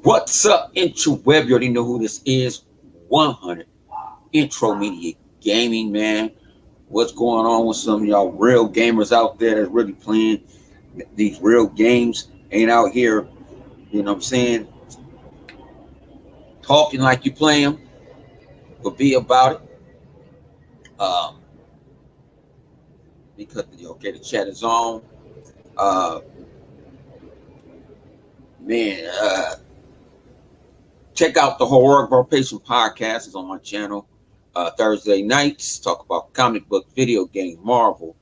What's up, intro web? You already know who this is. 100 Intro Media Gaming, man. What's going on with some of y'all real gamers out there that's really playing these real games? Ain't out here, you know what I'm saying, talking like you play them, but be about it. Um, because, okay, the chat is on. Uh, man, check out the Horror Patient podcast. It's on my channel. Thursday nights, talk about comic book, video games, Marvel,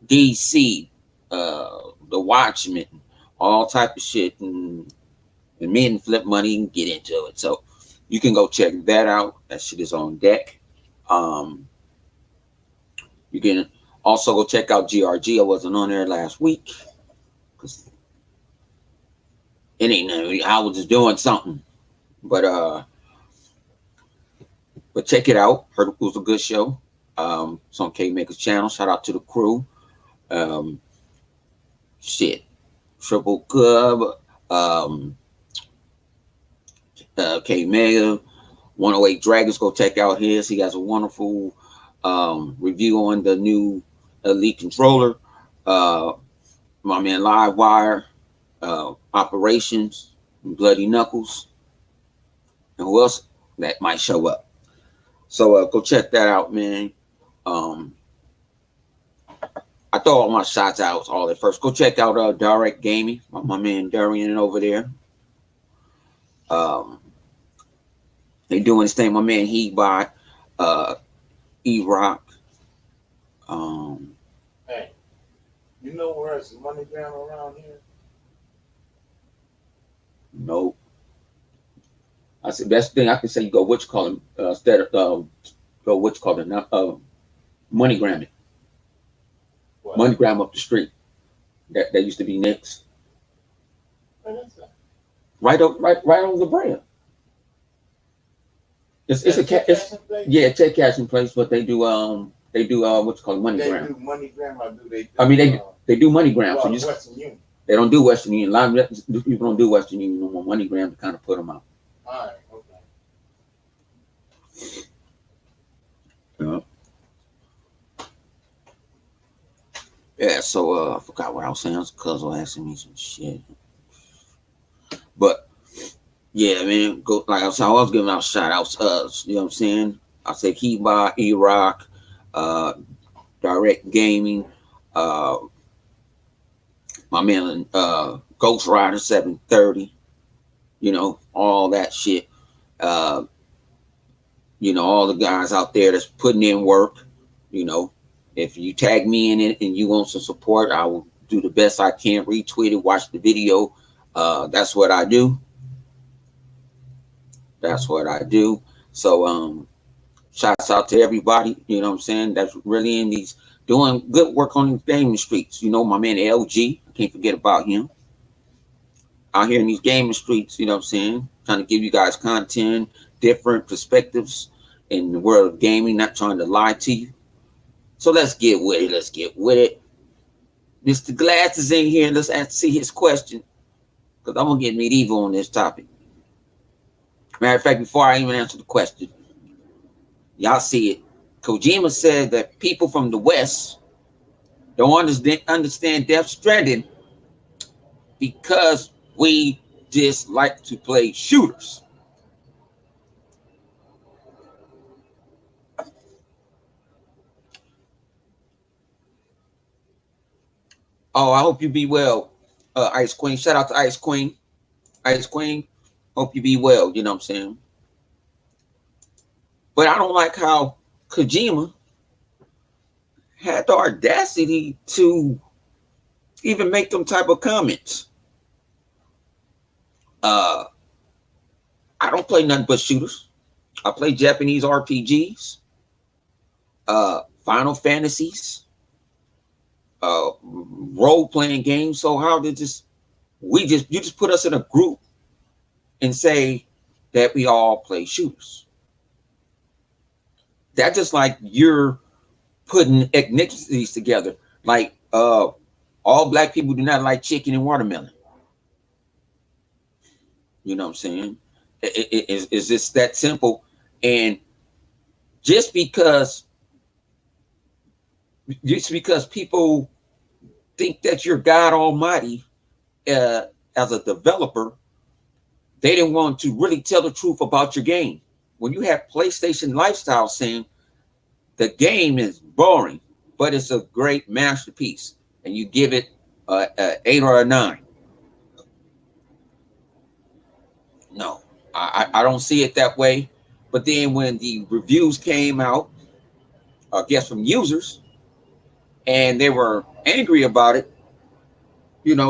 DC, The Watchmen, all type of shit, and me and Flip Money and get into it. So you can go check that out. That shit is on deck. Um, you can also go check out GRG. I wasn't on there last week because it ain't. I was just doing something, but check it out. Heard it was a good show. It's on K Maker's channel. Shout out to the crew. Um, shit, Triple Cub. K Mega, 108 Dragons. Go check out his. He has a wonderful review on the new Elite controller. My man Livewire, Operations, Bloody Knuckles, and who else that might show up. So go check that out, man. I throw all my shots out all at first. Go check out Direct Gaming, my man Darian over there. They doing this thing. My man He by E-Rock. Hey, you know where it's MoneyGram around here? Nope. I said best thing I can say. You go what you call him instead of go what you call it now. MoneyGram it. What? MoneyGram up the street. That used to be Nick's. What is that? Right on the brand. It's a cat. Yeah, check cashing place, but they do what you call it, They MoneyGram. do MoneyGram, or do they do? I mean they do MoneyGram. So Western Union. they don't do Western Union. A lot of people don't do Western Union no more. MoneyGram to kind of put them out. All right, okay. Yeah. So I forgot what I was saying. Cuz was asking me some shit. But yeah, man, go like I was giving out shout outs. You know what I'm saying? I say Keybar, E-Rock, Direct Gaming, my man Ghost Rider 730, you know, all that shit. You know, all the guys out there that's putting in work, you know. If you tag me in it and you want some support, I will do the best I can, retweet it, watch the video. That's what I do. That's what I do. So shouts out to everybody, you know what I'm saying, that's really in these doing good work on these gaming streets. You know, my man LG, I can't forget about him. Out here in these gaming streets, you know what I'm saying? Trying to give you guys content, different perspectives in the world of gaming, not trying to lie to you. So let's get with it. Let's get with it. Mr. Glass is in here. Let's see his question, because I'm going to get medieval on this topic. Matter of fact, before I even answer the question, y'all see it. Kojima said that people from the West don't understand Death Stranding because we just like to play shooters. Oh, I hope you be well, Ice Queen. Shout out to Ice Queen. Ice Queen, hope you be well. You know what I'm saying? But I don't like how Kojima had the audacity to even make them type of comments. I don't play nothing but shooters. I play Japanese RPGs, Final Fantasies, role-playing games. So how did you just put us in a group and say that we all play shooters? That's just like you're putting ethnicities together. Like all black people do not like chicken and watermelon. You know what I'm saying? Is just that simple. And just because just because people think that you're God Almighty uh, as a developer, they didn't want to really tell the truth about your game. When you have PlayStation Lifestyle saying the game is boring, but it's a great masterpiece, and you give it a 8 or a 9. No, I don't see it that way. But then when the reviews came out, I guess from users, and they were angry about it,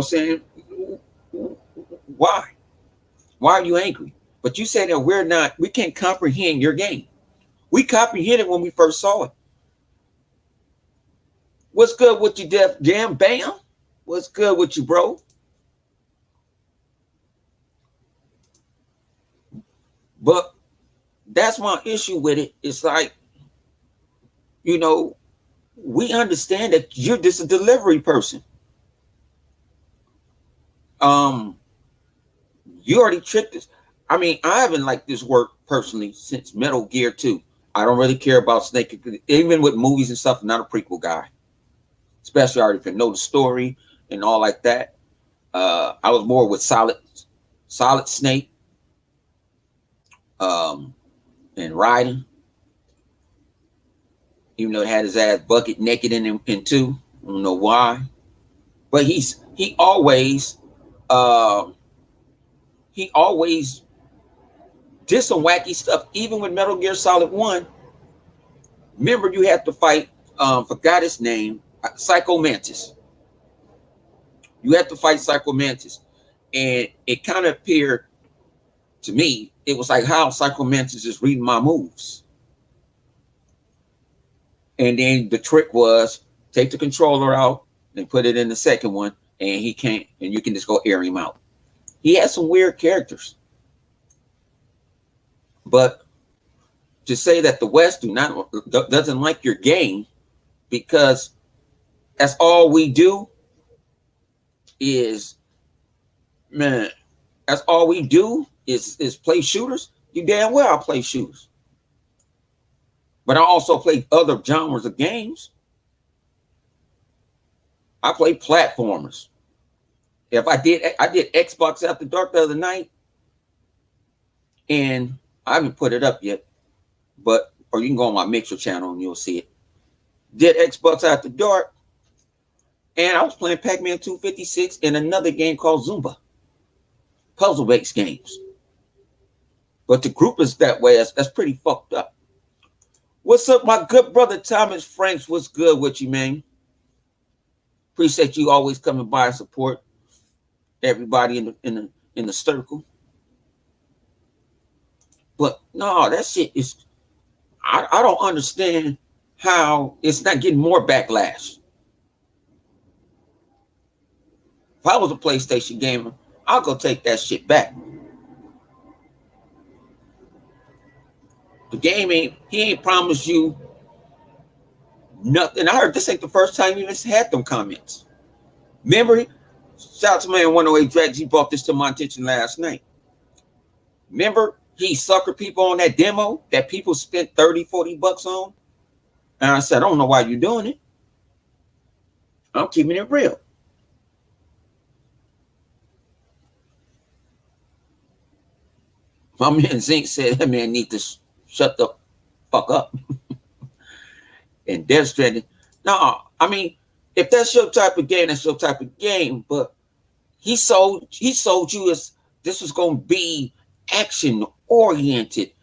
saying, why? Why are you angry? But you said that we can't comprehend your game. We comprehended when we first saw it. What's good with you, Def Jam? Bam? What's good with you, bro? But that's my issue with it. It's like, we understand that you're just a delivery person. You already tricked us. I mean, I haven't liked this work personally since Metal Gear 2. I don't really care about Snake. Even with movies and stuff, I'm not a prequel guy. Especially already if you know the story and all like that. I was more with Solid Snake and Raiden. Even though it had his ass bucket naked in 2. I don't know why. But he always did some wacky stuff, even with Metal Gear Solid 1. Remember, you had to fight, forgot his name, Psycho Mantis. You had to fight Psycho Mantis. And it kind of appeared to me, it was like how Psycho Mantis is reading my moves. And then the trick was take the controller out and put it in the second one, and he can't, and you can just go air him out. He had some weird characters. But to say that the West doesn't like your game because that's all we do is play shooters. You damn well I play shooters. But I also play other genres of games. I play platformers. If I did Xbox After Dark the other night, and I haven't put it up yet, or you can go on my Mixer channel and you'll see it. Did Xbox After Dark, and I was playing Pac-Man 256 and another game called Zumba. Puzzle-based games. But the group is that way. That's pretty fucked up. What's up, my good brother Thomas Franks? What's good with you, man? Appreciate you always coming by and support everybody in the circle. But no, that shit is. I don't understand how it's not getting more backlash. If I was a PlayStation gamer, I'll go take that shit back. The game he ain't promised you nothing. I heard this ain't the first time you just had them comments. Remember, shout out to man 108 Drags. He brought this to my attention last night. Remember, he suckered people on that demo that people spent $30-$40 on. And I said, I don't know why you're doing it. I'm keeping it real. My man Zink said that man need to shut the fuck up. And Death Stranding. No, I mean, if that's your type of game, that's your type of game. But he sold you as this was going to be action oriented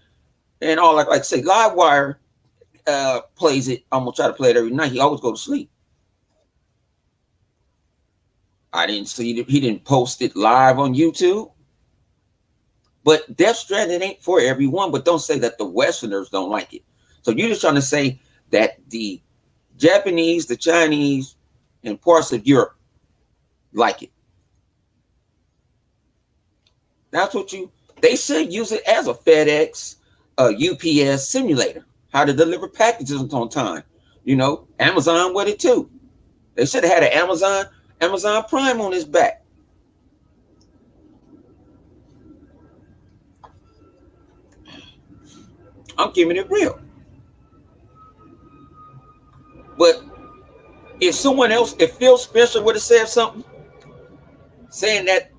and all. Like I say, Livewire plays it. I'm gonna try to play it every night. He always go to sleep. I didn't see it. He didn't post it live on YouTube. But Death Stranding ain't for everyone. But don't say that the Westerners don't like it. So you're just trying to say that the Japanese, the Chinese, and parts of Europe like it. That's what they should use it as a FedEx, UPS simulator. How to deliver packages on time. Amazon with it too. They should have had an Amazon Prime on his back. I'm keeping it real. But if someone else, if Phil Spencer would have said something saying that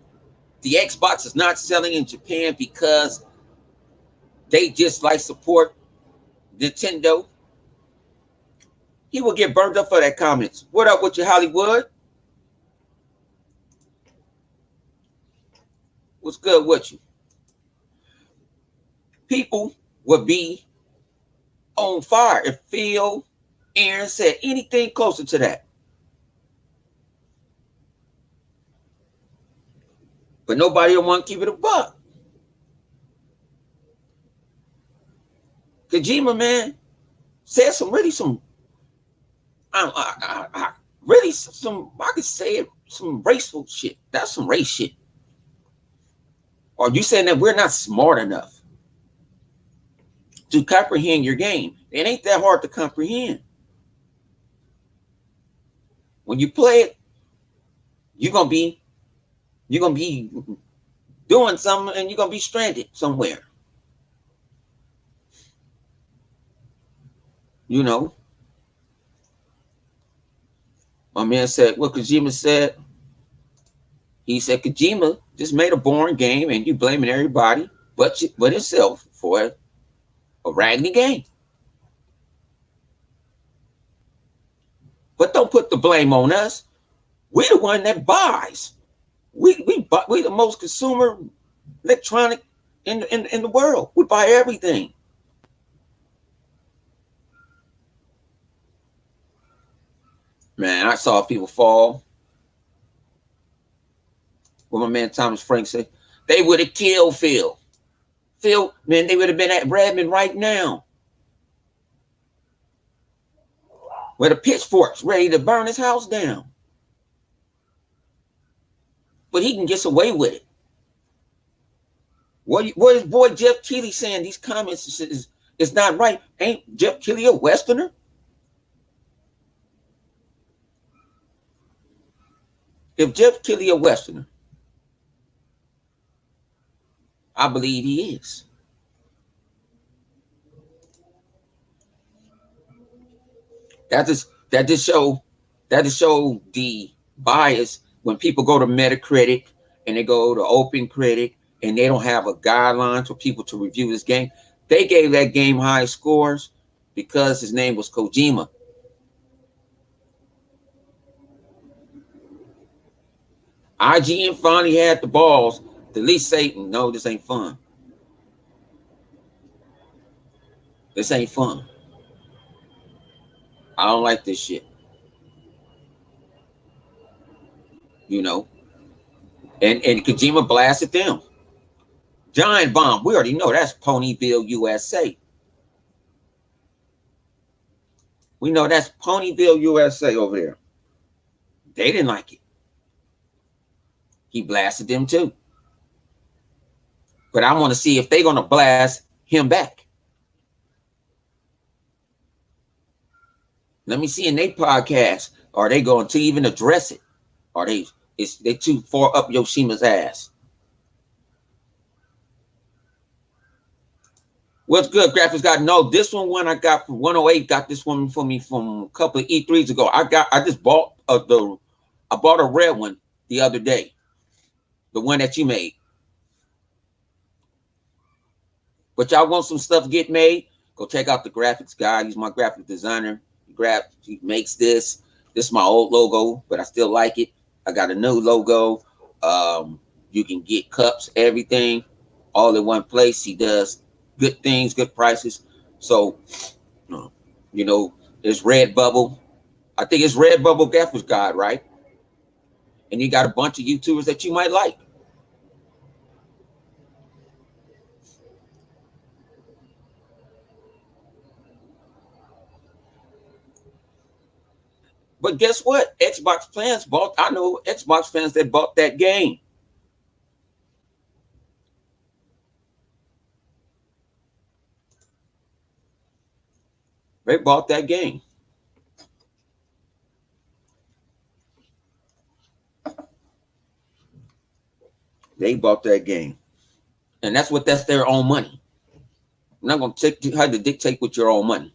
the Xbox is not selling in Japan because they just like support Nintendo, he will get burned up for that comments. What up with you, Hollywood? What's good with you? People would be on fire if Phil Aaron said anything closer to that. But nobody will want to keep it a buck. Kojima, man, said some really some, I could say it, some raceful shit. That's some race shit. Or you saying that we're not smart enough to comprehend your game? It ain't that hard to comprehend. When you play it, you're gonna be doing something, and you're gonna be stranded somewhere. You know, my man said what Kojima said. He said Kojima just made a boring game, and you blaming everybody but himself for a raggedy game. But don't put the blame on us. We're the one that buys. We the most consumer electronic in the world. We buy everything. Man, I saw people fall. What my man Thomas Frank said, they would have killed Phil. Phil, man, they would have been at Redmond right now with the pitchforks ready to burn his house down. But he can get away with it. What is boy Jeff Keighley saying? These comments is not right. Ain't Jeff Keighley a Westerner? If Jeff Keighley a Westerner, I believe he is. That just show the bias when people go to Metacritic and they go to Open Critic and they don't have a guideline for people to review this game. They gave that game high scores because his name was Kojima. IGN finally had the balls to at least say, no, this ain't fun. This ain't fun. I don't like this shit. You know? And Kojima blasted them. Giant Bomb, we already know that's Ponyville, USA. We know that's Ponyville, USA over there. They didn't like it. He blasted them too. But I want to see if they're going to blast him back. Let me see in their podcast. Are they going to even address it? Are they too far up Yoshima's ass? What's good, graphics guy? No, this one I got from 108. Got this one for me from a couple of E3s ago. I just bought I bought a red one the other day. The one that you made. But y'all want some stuff to get made? Go check out the graphics guy. He's my graphic designer. He makes this. This is my old logo, but I still like it. I got a new logo. You can get cups, everything, all in one place. He does good things, good prices. So, you know, it's Redbubble. I think it's Redbubble Graphics Guide, right? And you got a bunch of YouTubers that you might like. But guess what? I know Xbox fans that bought that game. They bought that game. They bought that game. And that's their own money. I'm not gonna try to dictate with your own money.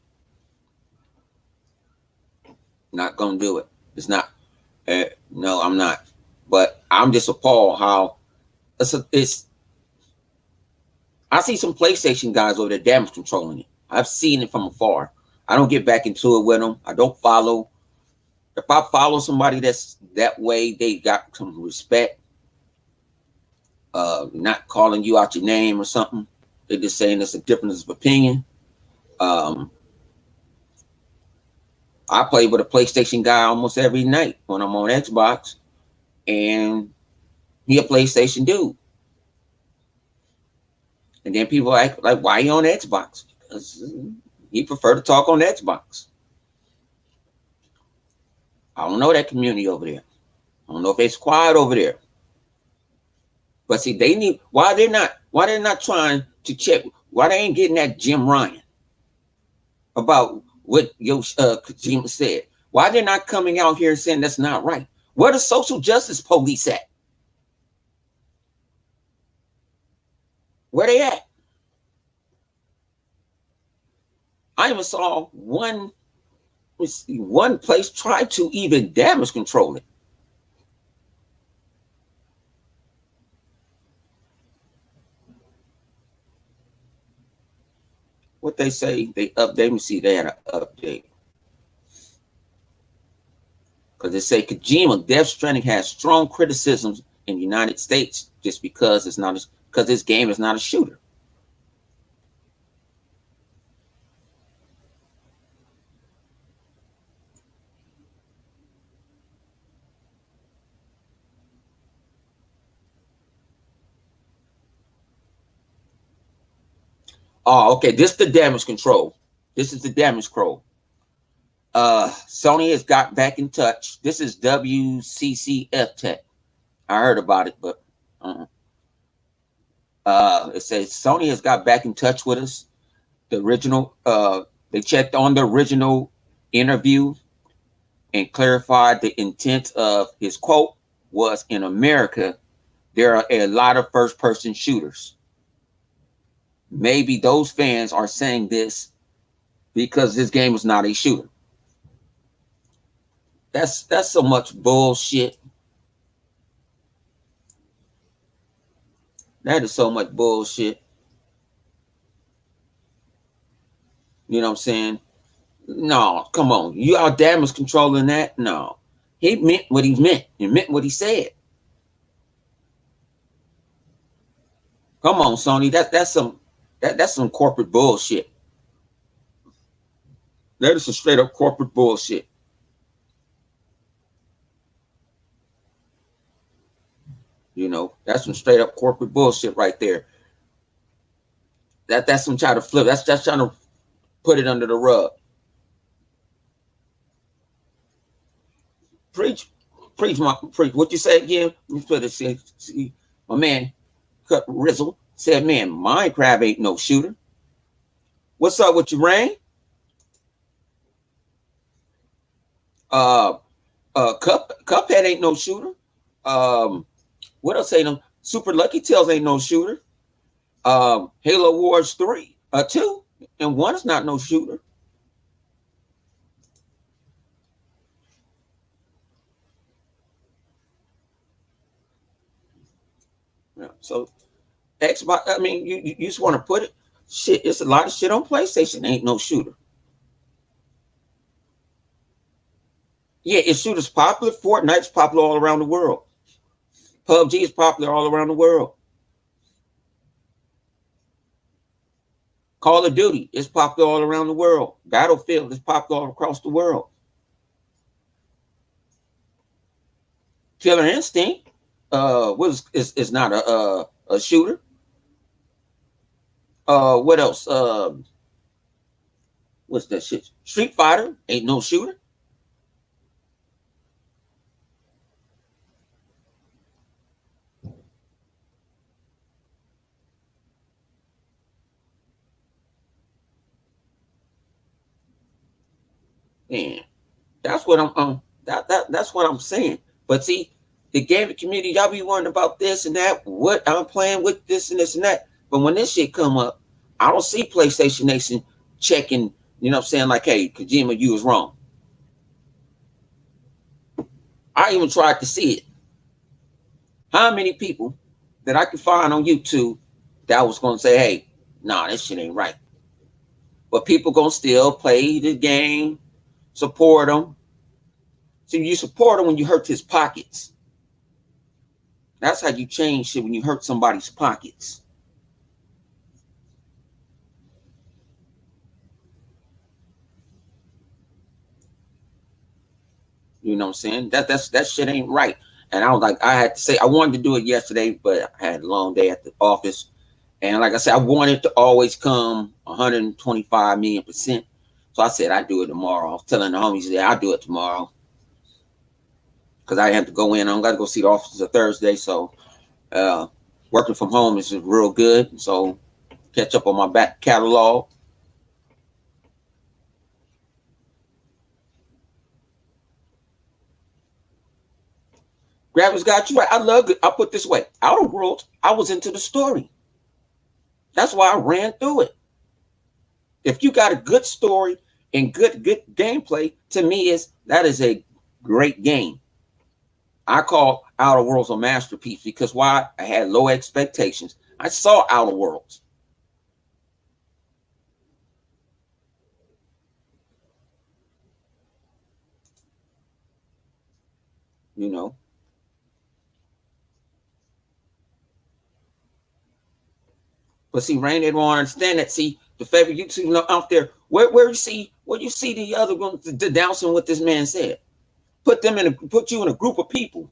Not gonna do it. It's not. No, I'm not. But I'm just appalled how it's. I see some PlayStation guys over there damage controlling it. I've seen it from afar. I don't get back into it with them. I don't follow. If I follow somebody that's that way, they got some respect. Not calling you out your name or something. They're just saying it's a difference of opinion. Um, I play with a PlayStation guy almost every night when I'm on Xbox, and he a PlayStation dude. And then people ask like, "Why you on Xbox?" Because he prefer to talk on Xbox. I don't know that community over there. I don't know if it's quiet over there. But see, they need why they're not trying to check why they ain't getting that Jim Ryan about what Kojima said. Why they're not coming out here and saying that's not right? Where the social justice police at? Where they at? I even saw one place try to even damage control it. What they say they update. Let me see, they had an update. Because they say Kojima Death Stranding has strong criticisms in the United States just because because this game is not a shooter. Oh, okay. This is the damage control. This is the damage control. Sony has got back in touch. This is WCCF Tech. I heard about it, but it says Sony has got back in touch with us. The original, they checked on the original interview and clarified the intent of his quote was in America, there are a lot of first-person shooters. Maybe those fans are saying this because this game is not a shooter. That's so much bullshit. That is so much bullshit. You know what I'm saying? No, come on. You are damage controlling that? No. He meant what he meant. He meant what he said. Come on, Sony. That's some corporate bullshit. That is some straight up corporate bullshit. You know, that's some straight up corporate bullshit right there. That's some trying to flip. That's just trying to put it under the rug. Preach. What you say again? You put it. See, my man, Cut Rizzle said, "Man, Minecraft ain't no shooter." What's up with you, Rain? Cuphead ain't no shooter. What else ain't no Super Lucky Tails ain't no shooter. Halo Wars 3, 2, and 1 is not no shooter. Yeah, so Xbox, I mean, you just want to put it. Shit, it's a lot of shit on PlayStation. Ain't no shooter. Yeah, it's shooters popular. Fortnite's popular all around the world. PUBG is popular all around the world. Call of Duty is popular all around the world. Battlefield is popular all across the world. Killer Instinct is not a shooter. What else? What's that shit? Street Fighter ain't no shooter. And that's what that's what I'm saying. But see, the gaming community, y'all be wondering about this and that, what I'm playing with this and this and that. But when this shit come up, I don't see PlayStation Nation checking, you know what I'm saying, like, hey, Kojima, you was wrong. I even tried to see it. How many people that I could find on YouTube that was going to say, hey, nah, this shit ain't right. But people going to still play the game, support him. See, you support him when you hurt his pockets. That's how you change shit, when you hurt somebody's pockets. You know what I'm saying? That shit ain't right. And I was like, I had to say, I wanted to do it yesterday, but I had a long day at the office. And like I said, I wanted to always come 125 million%. So I said, I'd do it tomorrow. I was telling the homies that I'd do it tomorrow. Because I have to go in. I don't got to go see the office on Thursday. So uh, working from home is real good. So catch up on my back catalog. Grabbers got you right. I love it. I'll put it this way. Outer Worlds, I was into the story. That's why I ran through it. If you got a good story and good gameplay, to me that is a great game. I call Outer Worlds a masterpiece because why? I had low expectations. I saw Outer Worlds. You know. But see, Rain, they don't understand that. See, the favorite YouTube out there, where you see the other ones denouncing what this man said. Put you in a group of people.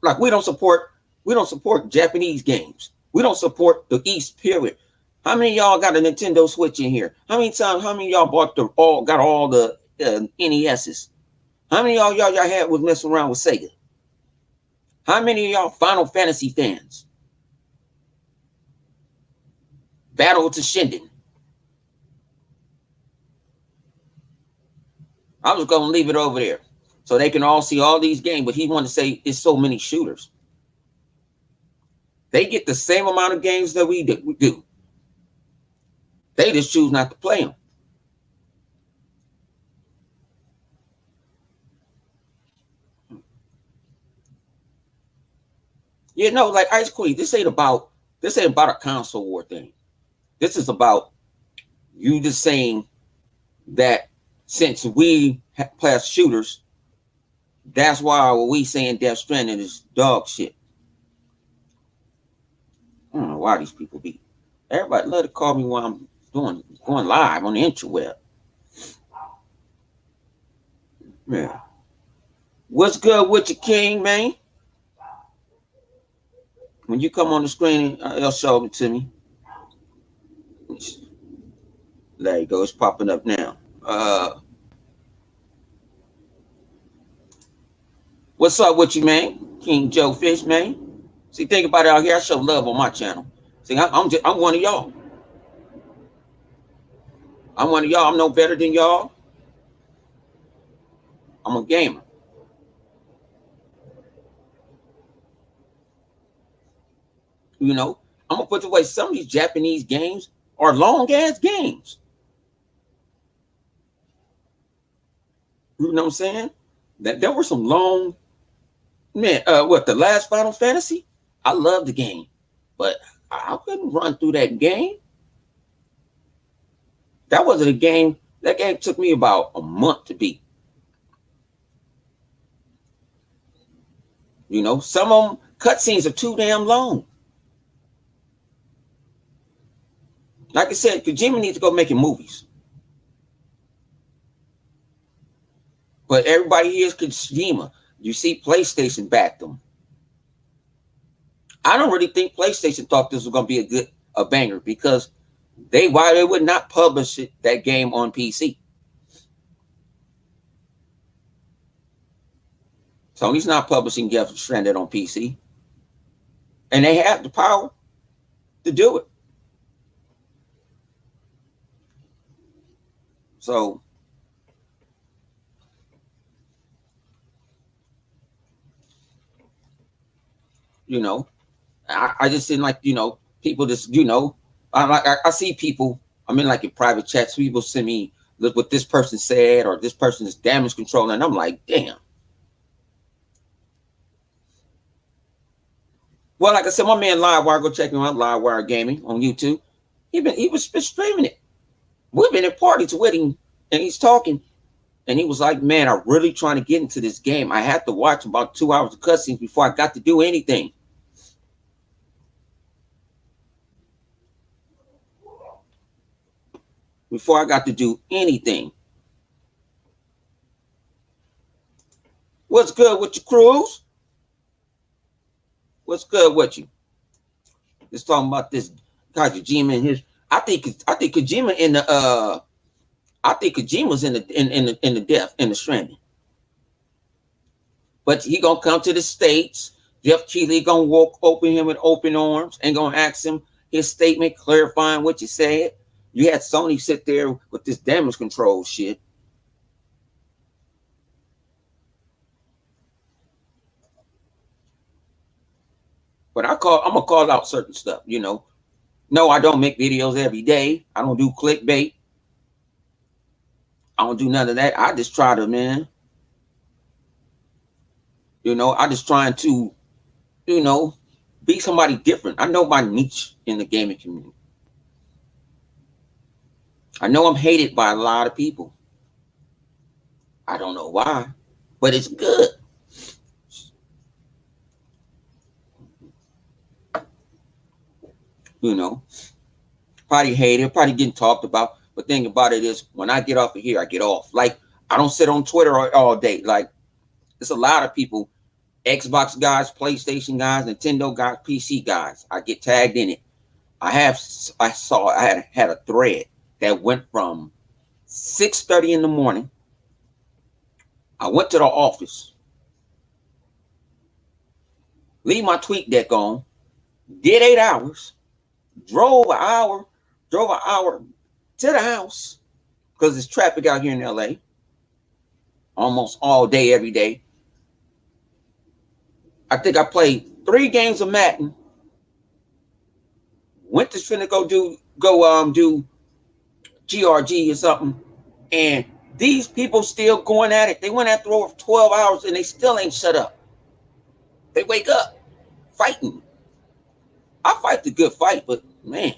Like we don't support Japanese games. We don't support the East, period. How many of y'all got a Nintendo Switch in here? How many of y'all got all the NESs? How many of y'all had was messing around with Sega? How many of y'all Final Fantasy fans? Battle to Shinden. I was gonna leave it over there so they can all see all these games, but he wanted to say it's so many shooters. They get the same amount of games that we do. They just choose not to play them. You know, like Ice Queen, this ain't about a console war thing. This is about you just saying that since we play shooters, that's why we saying Death Stranding is dog shit. I don't know why these people be. Everybody love to call me while I'm going live on the interweb. Yeah. What's good with you, King, man? When you come on the screen, it'll show it to me. There you go. It's popping up now. What's up with you, man? King Joe Fish, man. See, think about it out here. I show love on my channel. See, I'm one of y'all. I'm one of y'all. I'm no better than y'all. I'm a gamer. You know, I'm gonna put away some of these Japanese games are long ass games. You know what I'm saying? That there were some long man. What the last Final Fantasy? I love the game, but I couldn't run through that game. That wasn't a game. That game took me about a month to beat. You know, some of them cutscenes are too damn long. Like I said, Kojima needs to go making movies. But everybody here is Kojima. You see, PlayStation backed them. I don't really think PlayStation thought this was going to be a banger because why they would not publish that game on PC. Sony's not publishing Death Stranding on PC, and they have the power to do it. So, you know, I just didn't like, people just, I see people. I'm in like in private chats. People send me, look what this person said, or this person is damage control, and I'm like, damn. Well, like I said, my man Livewire, go check him out, Livewire Gaming on YouTube. He was streaming it. We've been at parties with him, and he's talking, and he was like, "Man, I'm really trying to get into this game. I had to watch about 2 hours of cutscenes before I got to do anything. Before I got to do anything. What's good with you, Cruz? What's good with you? Just talking about this guy Kojima and his. I think Kojima in the I think Kojima's in the death in the Stranding. But he gonna come to the States. Jeff Keighley gonna walk open him with open arms and gonna ask him his statement clarifying what you said. You had Sony sit there with this damage control shit. But I'm gonna call out certain stuff, you know. No, I don't make videos every day. I don't do clickbait. I don't do none of that. I just try to, man. You know, I just trying to, you know, be somebody different. I know my niche in the gaming community. I know I'm hated by a lot of people. I don't know why, but it's good. You know, probably hated, probably getting talked about. But the thing about it is, when I get off of here, I get off. Like, I don't sit on Twitter all day. Like, there's a lot of people, Xbox guys, PlayStation guys, Nintendo guys, PC guys. I get tagged in it. I had a thread that went from 6:30 in the morning. I went to the office, leave my tweet deck on, did 8 hours, drove an hour, to the house because there's traffic out here in LA almost all day, every day. I think I played 3 games of Madden. Went to finna do GRG or something, and these people still going at it. They went after over 12 hours and they still ain't shut up. They wake up fighting. I fight the good fight, but man,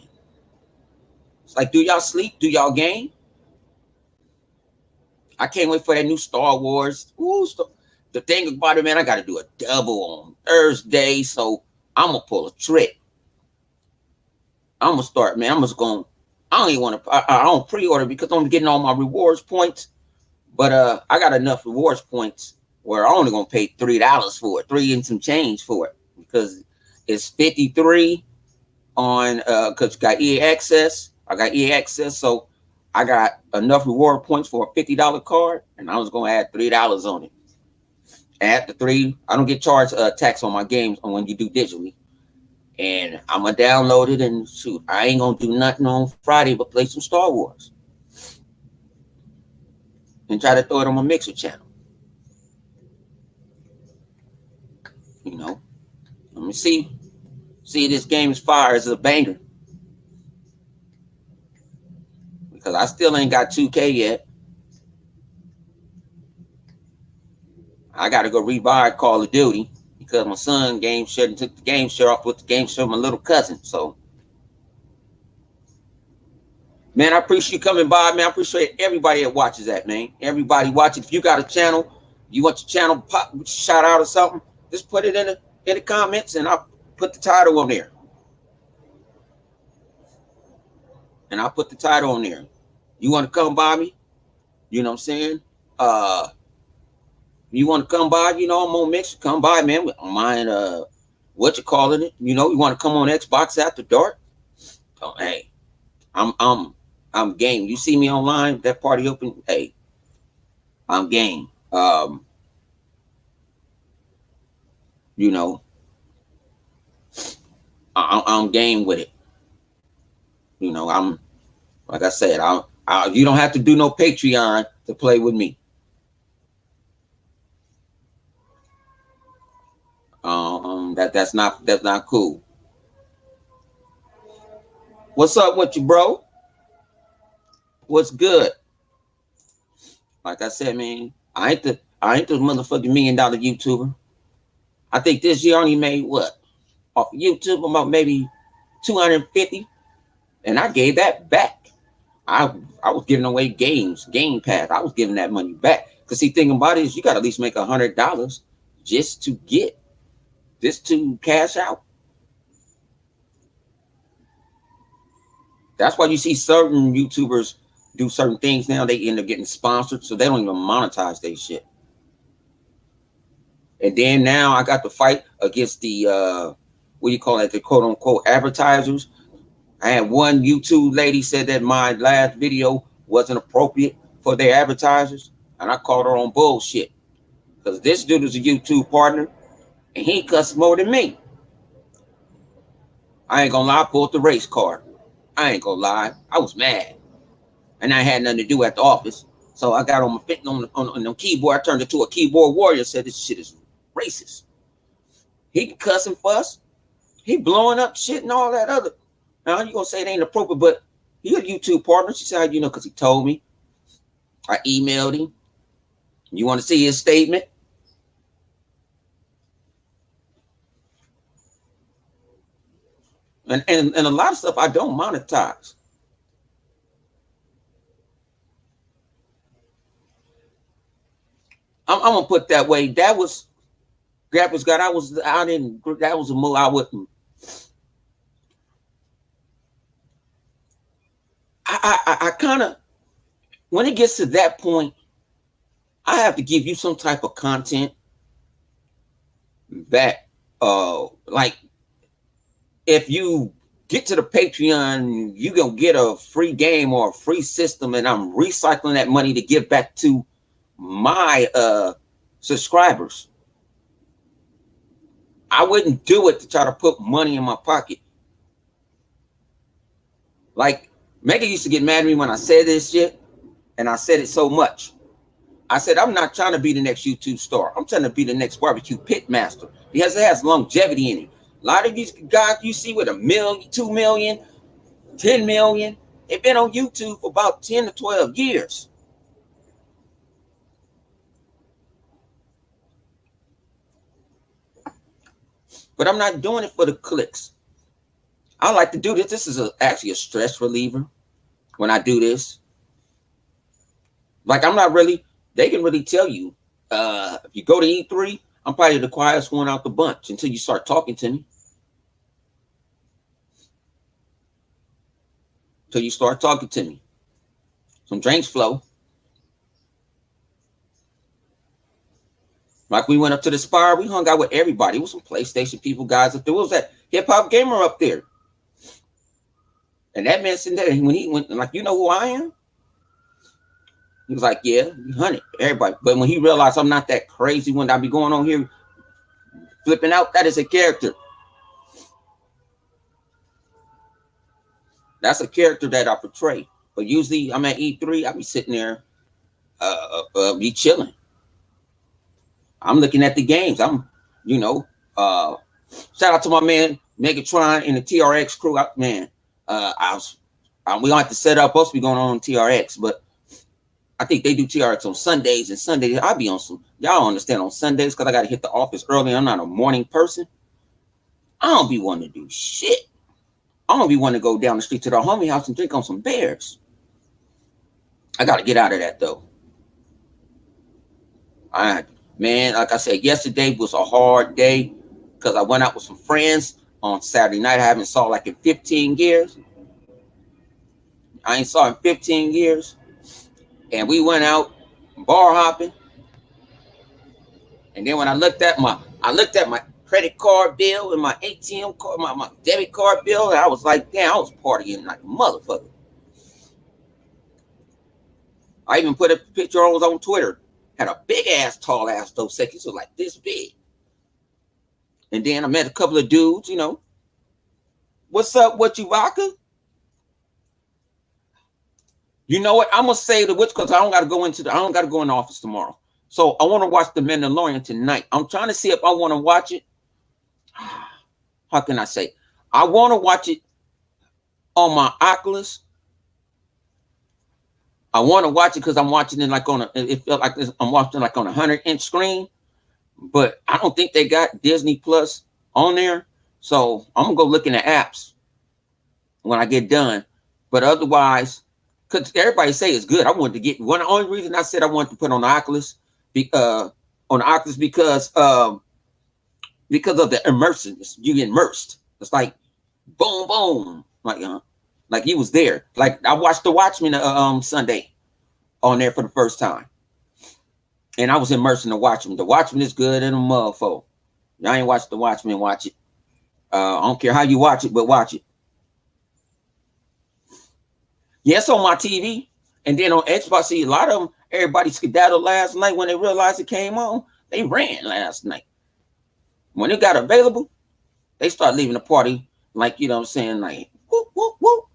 it's like, do y'all sleep? Do y'all game? I can't wait for that new Star Wars. Ooh, the thing about it, man, I got to do a double on Thursday, so I'm gonna pull a trick. I'm gonna start, man. I'm just gonna. I don't even want to. I don't pre-order because I'm getting all my rewards points. But I got enough rewards points where I'm only gonna pay $3 for it, 3 and some change for it, because it's 53 on because you got EA access. I got EA access, so I got enough reward points for a $50 card, and I was gonna add $3 on it. Add the 3. I don't get charged tax on my games on when you do digitally, and I'm gonna download it and shoot. I ain't gonna do nothing on Friday but play some Star Wars and try to throw it on my Mixer channel. You know, let me see this game is fire. It's a banger because I still ain't got 2K yet. I got to go rebuy Call of Duty because my son game share and took the game share off with the game share of my little cousin. So, man, I appreciate you coming by, man. I appreciate everybody that watches that, man. Everybody watching. If you got a channel, you want your channel pop shout out or something, just put it in the comments and I'll put the title on there. And I'll put the title on there. You want to come by me? You know what I'm saying? You want to come by? You know, I'm on Mixer. Come by, man. I mind what you calling it? You know, you want to come on Xbox after dark? Oh, hey, I'm game. You see me online? That party open? Hey, I'm game. You know, I'm game with it. You know, I'm like I said. You don't have to do no Patreon to play with me. That's not cool. What's up with you, bro? What's good? Like I said, man, I ain't the motherfucking $1 million YouTuber. I think this year I only made what off of YouTube about maybe 250, and I gave that back. I was giving away Game Pass. I was giving that money back. Cause see, thinking about it is you got to at least make $100 just to cash out. That's why you see certain YouTubers do certain things now. They end up getting sponsored, so they don't even monetize their shit. And then now I got to fight against the what do you call it, the quote unquote advertisers. I had one YouTube lady said that my last video wasn't appropriate for their advertisers, and I called her on bullshit. Because this dude is a YouTube partner, and he cussed more than me. I ain't gonna lie, I pulled the race card. I ain't gonna lie, I was mad. And I had nothing to do at the office. So I got on my fit on the keyboard. I turned into a keyboard warrior, said this shit is racist. He cuss and fuss. He blowing up shit and all that other. Now you gonna say it ain't appropriate, but he a YouTube partner. She said, you know, because he told me. I emailed him. You want to see his statement? And a lot of stuff I don't monetize. I'm gonna put that way. That was graphics God. That was a move I wouldn't. I kind of, when it gets to that point, I have to give you some type of content that like if you get to the Patreon, you gonna get a free game or a free system, and I'm recycling that money to give back to my subscribers. I wouldn't do it to try to put money in my pocket. Like Megan used to get mad at me when I said this shit, and I said it so much. I said, I'm not trying to be the next YouTube star. I'm trying to be the next barbecue pit master because it has longevity in it. A lot of these guys you see with $1 million, 2 million, 10 million, they've been on YouTube for about 10 to 12 years. But I'm not doing it for the clicks. I like to do this. This is actually a stress reliever when I do this. Like I'm not really, they can really tell you, if you go to E3, I'm probably the quietest one out the bunch until you start talking to me. Until you start talking to me. Some drinks flow. Like we went up to the Spire, we hung out with everybody. It was some PlayStation people, guys up there. What was that hip hop gamer up there? And that man sitting there, when he went, like, you know who I am? He was like, yeah, you hunted everybody. But when he realized I'm not that crazy when I be going on here flipping out, that is a character. That's a character that I portray. But usually I'm at E3, I be sitting there, be chilling. I'm looking at the games. I'm, you know, shout out to my man Megatron and the TRX crew. Man, we don't have to set up. Supposed to be going on TRX, but I think they do TRX on Sundays, and Sundays I'll be on some. Y'all understand on Sundays because I got to hit the office early. I'm not a morning person. I don't be wanting to do shit. I don't be wanting to go down the street to the homie house and drink on some beers. I got to get out of that though. Man, like I said, yesterday was a hard day because I went out with some friends on Saturday night. I haven't saw like in 15 years. I ain't saw in 15 years. And we went out bar hopping. And then when I looked at my credit card bill and my ATM card, my debit card bill, and I was like, damn, I was partying like a motherfucker. I even put a picture on Twitter. Had a big ass, tall ass Dos Equis, was like this big. And then I met a couple of dudes, you know. What's up, what you vodka? You know what? I'm gonna say the which because I don't gotta go in the office tomorrow. So I want to watch The Mandalorian tonight. I'm trying to see if I want to watch it. How can I say? I want to watch it on my Oculus. I want to watch it because I'm watching it like on a. It felt like this, I'm watching like on a 100-inch screen, but I don't think they got Disney Plus on there. So I'm gonna go look in the apps when I get done. But otherwise, because everybody say it's good, I wanted to get one. The only reason I said I wanted to put on the Oculus, because of the immersion. You get immersed. It's like boom, boom, like he was there. Like I watched The Watchmen Sunday on there for the first time, and I was immersed in The Watchmen. The Watchmen is good and a motherfucker. Y'all ain't watched The Watchmen, watch it. I don't care how you watch it, but watch it. Yes, on my TV, and then on Xbox. See, a lot of them, everybody skedaddled last night when they realized it came on. They ran last night. When it got available, they start leaving the party like, you know what I'm saying, like whoop, whoop, whoop.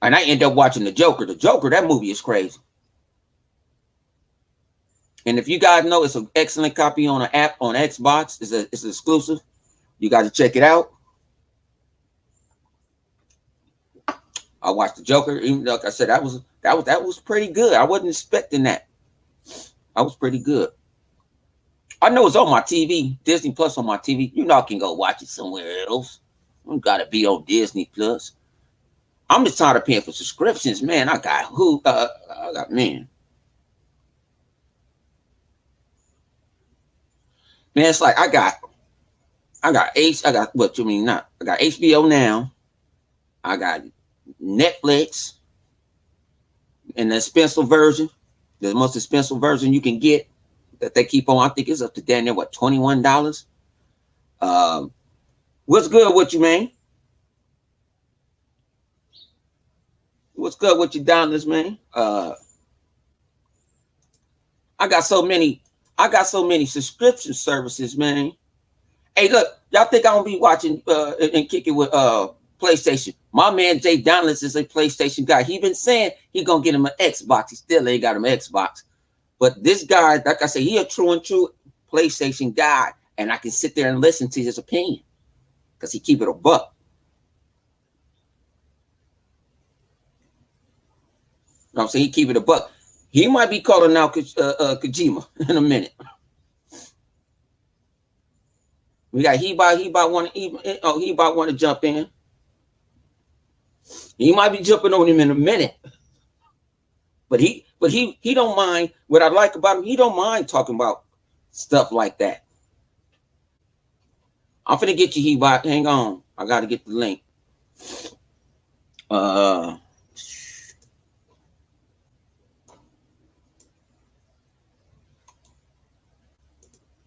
And I end up watching The Joker. The Joker, that movie is crazy. And if you guys know, it's an excellent copy on an app on Xbox. It's exclusive. You got to check it out. I watched The Joker. Even like I said, that was pretty good. I wasn't expecting that. I was pretty good. I know it's on my TV, Disney Plus on my TV. You know I can go watch it somewhere else. You gotta be on Disney Plus. I'm just tired of paying for subscriptions, man. I got man. Man, it's like I got what you mean not. I got HBO now. I got Netflix and the expensive version, the most expensive version you can get that they keep on. I think it's up to down there, what, $21? What's good with you, man? What's good with you down this, man? I got so many subscription services, man. Hey, look, y'all think I'm gonna be watching and kicking with PlayStation? My man Jay Donalds is a PlayStation guy. He been saying he gonna get him an Xbox. He still ain't got him an Xbox. But this guy, like I said, he a true PlayStation guy, and I can sit there and listen to his opinion because he keep it a buck. You know what I'm saying? He keep it a buck. He might be calling out Kojima in a minute. We got he about want to jump in. He might be jumping on him in a minute. But he don't mind. What I like about him, he don't mind talking about stuff like that. I'm finna get you, Hebot. Hang on. I gotta get the link.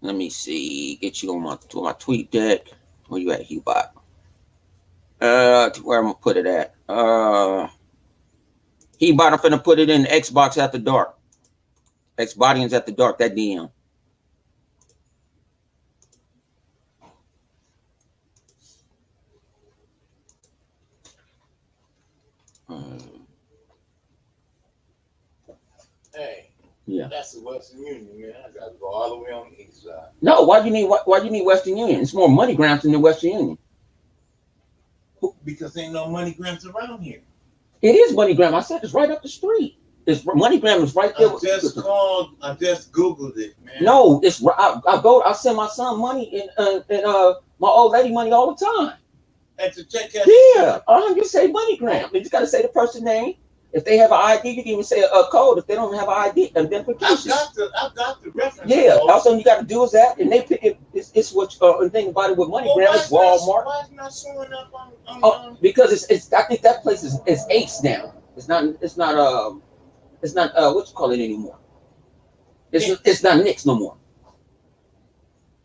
Let me see. Get you on my tweet deck. Where you at, Hebot? Where I'm gonna put it at? Hebot, I'm finna put it in Xbox After Dark. Xbotians After Dark, that DM. Hey. Yeah. That's the Western Union, man. I gotta go all the way on the east side. No, why you need Western Union? It's more MoneyGrams than the Western Union. Because ain't no MoneyGrams around here. It is MoneyGram. I said it's right up the street. It's MoneyGram is right there. I just Googled it, man. No, it's I send my son money and my old lady money all the time. And to check out. Yeah, you say MoneyGram. You just gotta say the person's name. If they have an ID, you can even say a code. If they don't have an ID, identification. I've got the reference. Yeah, all you got to do is that, and they pick it. It's what the thing about it with MoneyGram is Walmart. Why is it not showing up on because it's. I think that place is Ace now. It's not what you call it anymore. It's not Nick's no more.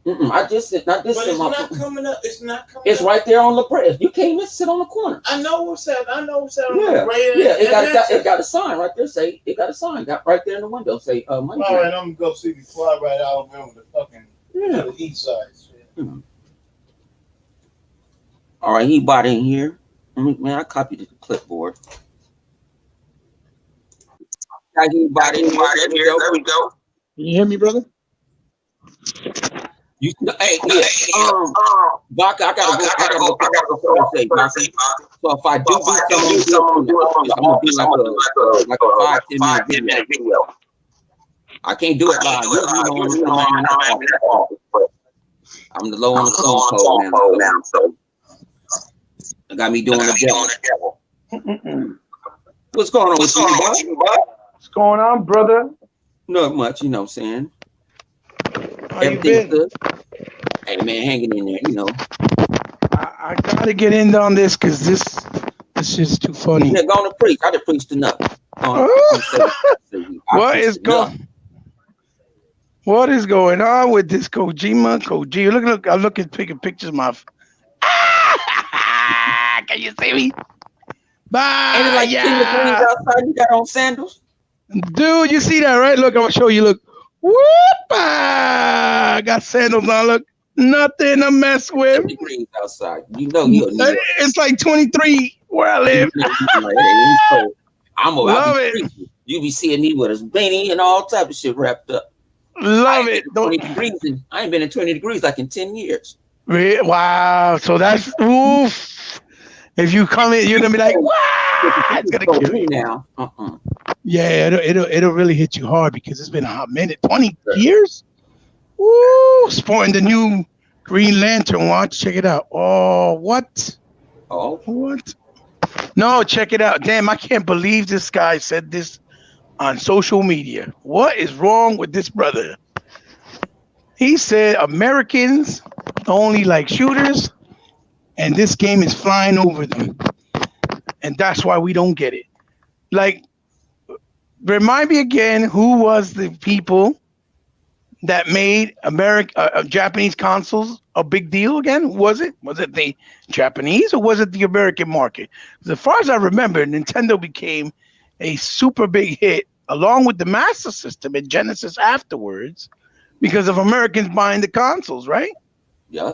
I just said not this. But it's not coming up. It's not coming. It's up. right there on La Brea. You can't even sit on the corner. I know what's that. On La Brea. Yeah, it got a sign right there. Say it got a sign. Got right there in the window. Say money. All right, I'm gonna go see before I ride out over the fucking to the east side. All right, he bought in here. Man, I copied the clipboard. He bought in here. There we go. Can you hear me, brother? You hey yeah. Baka, I gotta go. I gotta go pick up the Thursday, Baka. So if I do something, I'm gonna do it from the office. I'm gonna do like a 5-10 minute video. I can't do it live. Usually, I'm in the office, but I'm the low on the phone call now. So I got me doing the devil. What's going on with you, bud? What's going on, brother? Not much, you know what I'm saying. How you Everything's been? good. Hey man, hanging in there, you know. I gotta get in on this because this is too funny. Yeah, going to preach. I done preached enough. What is going? What is going on with this Kojima? Look! I'm looking, taking pictures of my. Can you see me? Bye. Ain't it like 10 degrees outside? You got on sandals? Dude, you see that, right? Look, I'm gonna show you. Look. Whoop! I got sandals on. Look, nothing to mess with. 10 degrees outside. You know you'll need it. It's like 23 where I live. Love it. You be seeing me with a beanie and all type of shit wrapped up. Love it. 20 degrees I ain't been in 20 degrees like in 10 years. Wow. So that's oof. If you come in, you're gonna be like, wow, it's gonna kill you now. Yeah, it'll really hit you hard because it's been a hot minute. 20 years? Woo! Sporting the new Green Lantern watch. Check it out. Oh, what? Oh. What? No, check it out. Damn, I can't believe this guy said this on social media. What is wrong with this brother? He said Americans only like shooters, and this game is flying over them. And that's why we don't get it. Like, remind me again, who was the people that made Japanese consoles a big deal again? Was it the Japanese or was it the American market? As far as I remember, Nintendo became a super big hit along with the Master System and Genesis afterwards because of Americans buying the consoles, right? Yeah.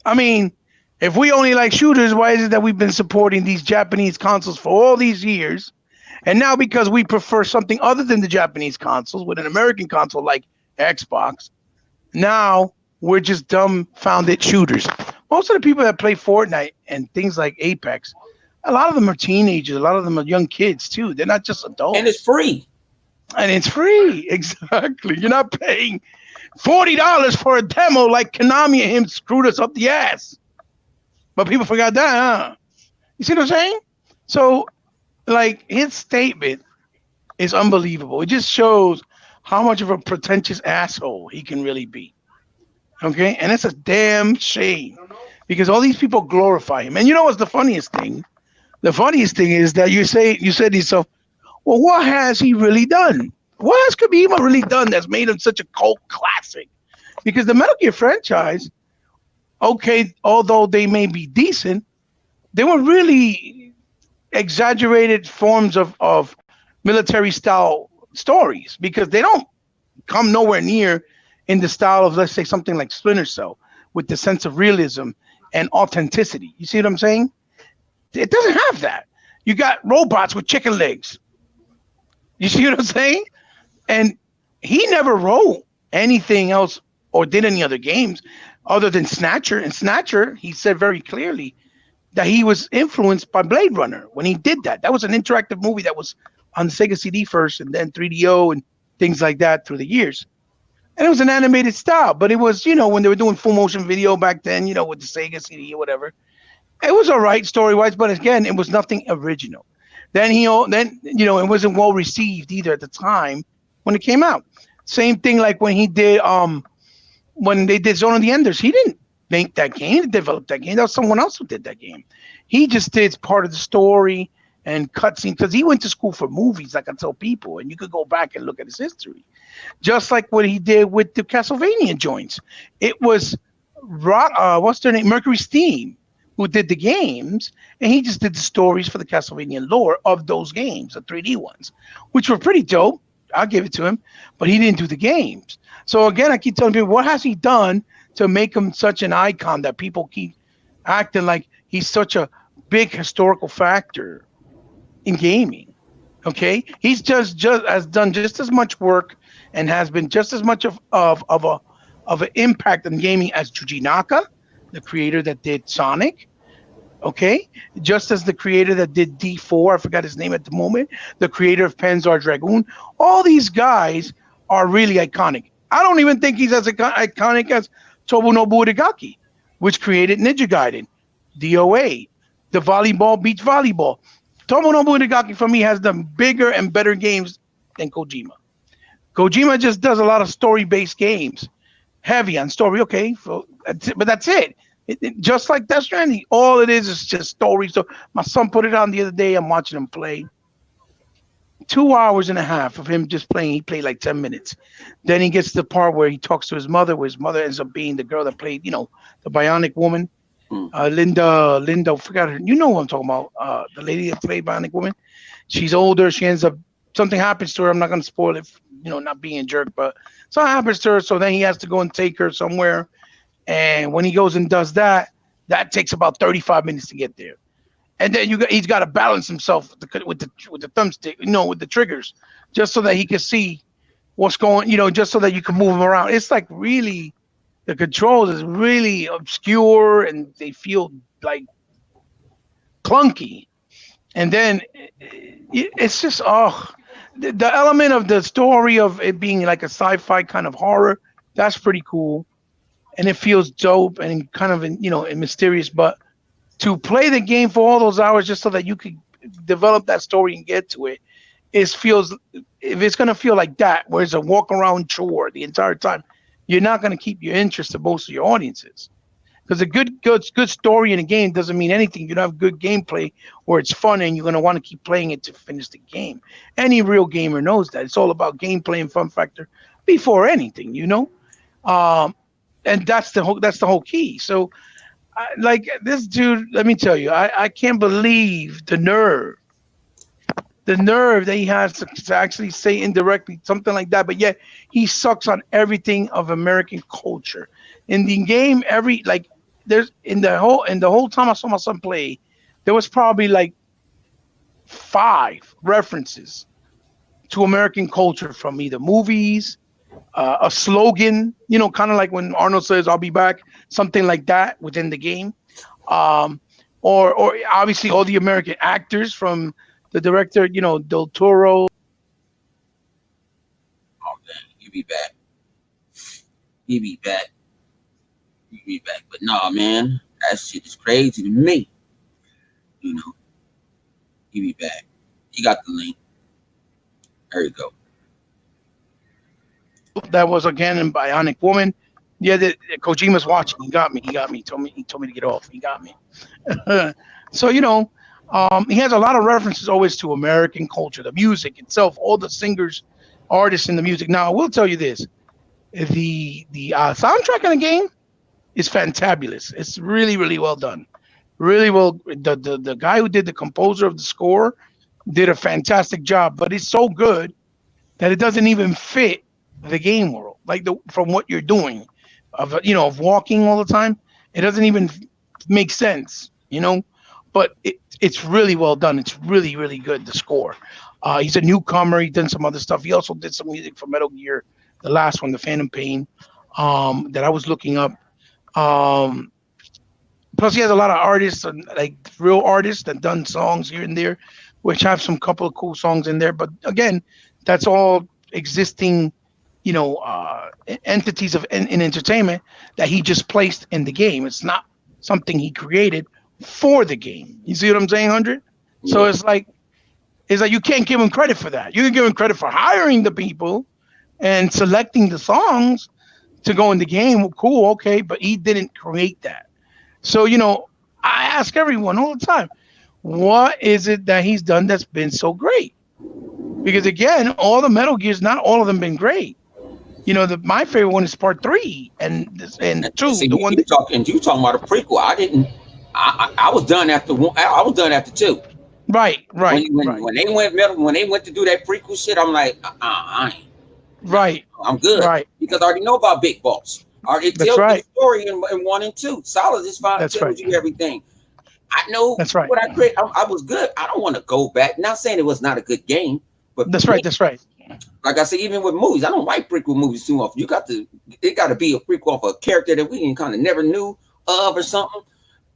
I mean, if we only like shooters, why is it that we've been supporting these Japanese consoles for all these years? And now because we prefer something other than the Japanese consoles with an American console like Xbox, now we're just dumbfounded shooters. Most of the people that play Fortnite and things like Apex, a lot of them are teenagers. A lot of them are young kids too. They're not just adults. And it's free. Exactly. You're not paying $40 for a demo like Konami and him screwed us up the ass. But people forgot that, huh? You see what I'm saying? So, like, his statement is unbelievable. It just shows how much of a pretentious asshole he can really be. Okay? And it's a damn shame because all these people glorify him. And you know what's the funniest thing? The funniest thing is that you said to yourself, well, what has he really done? What has Kojima really done that's made him such a cult classic? Because the Metal Gear franchise, okay, although they may be decent, they were really exaggerated forms of military style stories because they don't come nowhere near in the style of, let's say, something like Splinter Cell with the sense of realism and authenticity. You see what I'm saying? It doesn't have that. You got robots with chicken legs. You see what I'm saying? And he never wrote anything else or did any other games other than Snatcher. And Snatcher, he said very clearly that he was influenced by Blade Runner when he did that. That was an interactive movie that was on the Sega CD first and then 3DO and things like that through the years. And it was an animated style, but it was, when they were doing full motion video back then, with the Sega CD or whatever. It was all right story-wise, but again, it was nothing original. Then it wasn't well received either at the time when it came out. Same thing like when he did when they did Zone of the Enders. He didn't make that game, he didn't develop that game. That was someone else who did that game. He just did part of the story and cutscenes because he went to school for movies, like I tell people, and you could go back and look at his history. Just like what he did with the Castlevania joints. It was what's their name? Mercury Steam, who did the games, and he just did the stories for the Castlevania lore of those games, the 3D ones, which were pretty dope. I'll give it to him, but he didn't do the games. So again, I keep telling people, what has he done to make him such an icon that people keep acting like he's such a big historical factor in gaming? Okay, he's just has done just as much work and has been just as much of of an impact on gaming as Chuji Naka, the creator that did Sonic. Okay, just as the creator that did D4, I forgot his name at the moment, the creator of Panzer Dragoon. All these guys are really iconic. I don't even think he's as iconic as Tobunobu Itagaki, which created Ninja Gaiden, DOA, the volleyball beach volleyball. Tomonobu Itagaki for me has done bigger and better games than Kojima. Kojima just does a lot of story-based games, heavy on story. Okay, but that's it. Just like Death Stranding, all it is just story. So my son put it on the other day. I'm watching him play. 2 hours and a half of him just playing. He played like 10 minutes. Then he gets to the part where he talks to his mother, where his mother ends up being the girl that played, the Bionic Woman. Linda, forgot her. You know what I'm talking about. The lady that played Bionic Woman. She's older. She ends up, something happens to her. I'm not going to spoil it, not being a jerk, but something happens to her. So then he has to go and take her somewhere. And when he goes and does that, that takes about 35 minutes to get there. And then he's got to balance himself with the thumbstick, with the triggers, just so that he can see what's going, just so that you can move him around. It's like really, the controls is really obscure and they feel like clunky. And then it's just, the element of the story of it being like a sci-fi kind of horror, that's pretty cool. And it feels dope and kind of, and mysterious. But to play the game for all those hours just so that you could develop that story and get to it, if it's going to feel like that, where it's a walk around chore the entire time, you're not going to keep your interest to most of your audiences. Because a good story in a game doesn't mean anything. You don't have good gameplay where it's fun and you're going to want to keep playing it to finish the game. Any real gamer knows that. It's all about gameplay and fun factor before anything, and that's the whole key. So, like this dude, let me tell you, I can't believe the nerve that he has to actually say indirectly something like that. But yet he sucks on everything of American culture in the game. There's in the whole time I saw my son play, there was probably like 5 references to American culture from either movies, a slogan, kind of like when Arnold says, "I'll be back," something like that within the game. Or obviously all the American actors from the director, Del Toro. Oh man, you be back. You be back. You be back. But no, man, that shit is crazy to me. You be back. You got the link. There you go. That was again in Bionic Woman. Yeah, Kojima's watching. He got me. He told me to get off. He got me. So he has a lot of references always to American culture, the music itself, all the singers, artists in the music. Now, I will tell you this: the soundtrack in the game is fantabulous. It's really, really well done. Really well. The guy who did the composer of the score did a fantastic job. But it's so good that it doesn't even fit the game world, like from what you're doing, of walking all the time. It doesn't even make sense, But it's really well done. It's really, really good. The score. He's a newcomer. He's done some other stuff. He also did some music for Metal Gear, the last one, the Phantom Pain, that I was looking up. Plus, he has a lot of artists, like real artists, that done songs here and there, which have some couple of cool songs in there. But again, that's all existing, entities in entertainment that he just placed in the game. It's not something he created for the game. You see what I'm saying, 100? Yeah. So it's like you can't give him credit for that. You can give him credit for hiring the people and selecting the songs to go in the game. Well, cool, okay, but he didn't create that. So, I ask everyone all the time, what is it that he's done that's been so great? Because again, all the Metal Gears, not all of them been great. My favorite one is Part 3 and 2. See, the one you talking about a prequel. I was done after 1. I was done after 2. Right. When they went to do that prequel shit, I'm like, I ain't. Right. I'm good. Right. Because I already know about Big Boss. I already tell the story in 1 and 2. Solid is fine. Tells you everything. I know. That's right. What I create. I was good. I don't want to go back. Not saying it was not a good game, But That's right. That's right. like I said, even with movies, I don't like prequel movies too often. It got to be a prequel of a character that we kind of never knew of or something,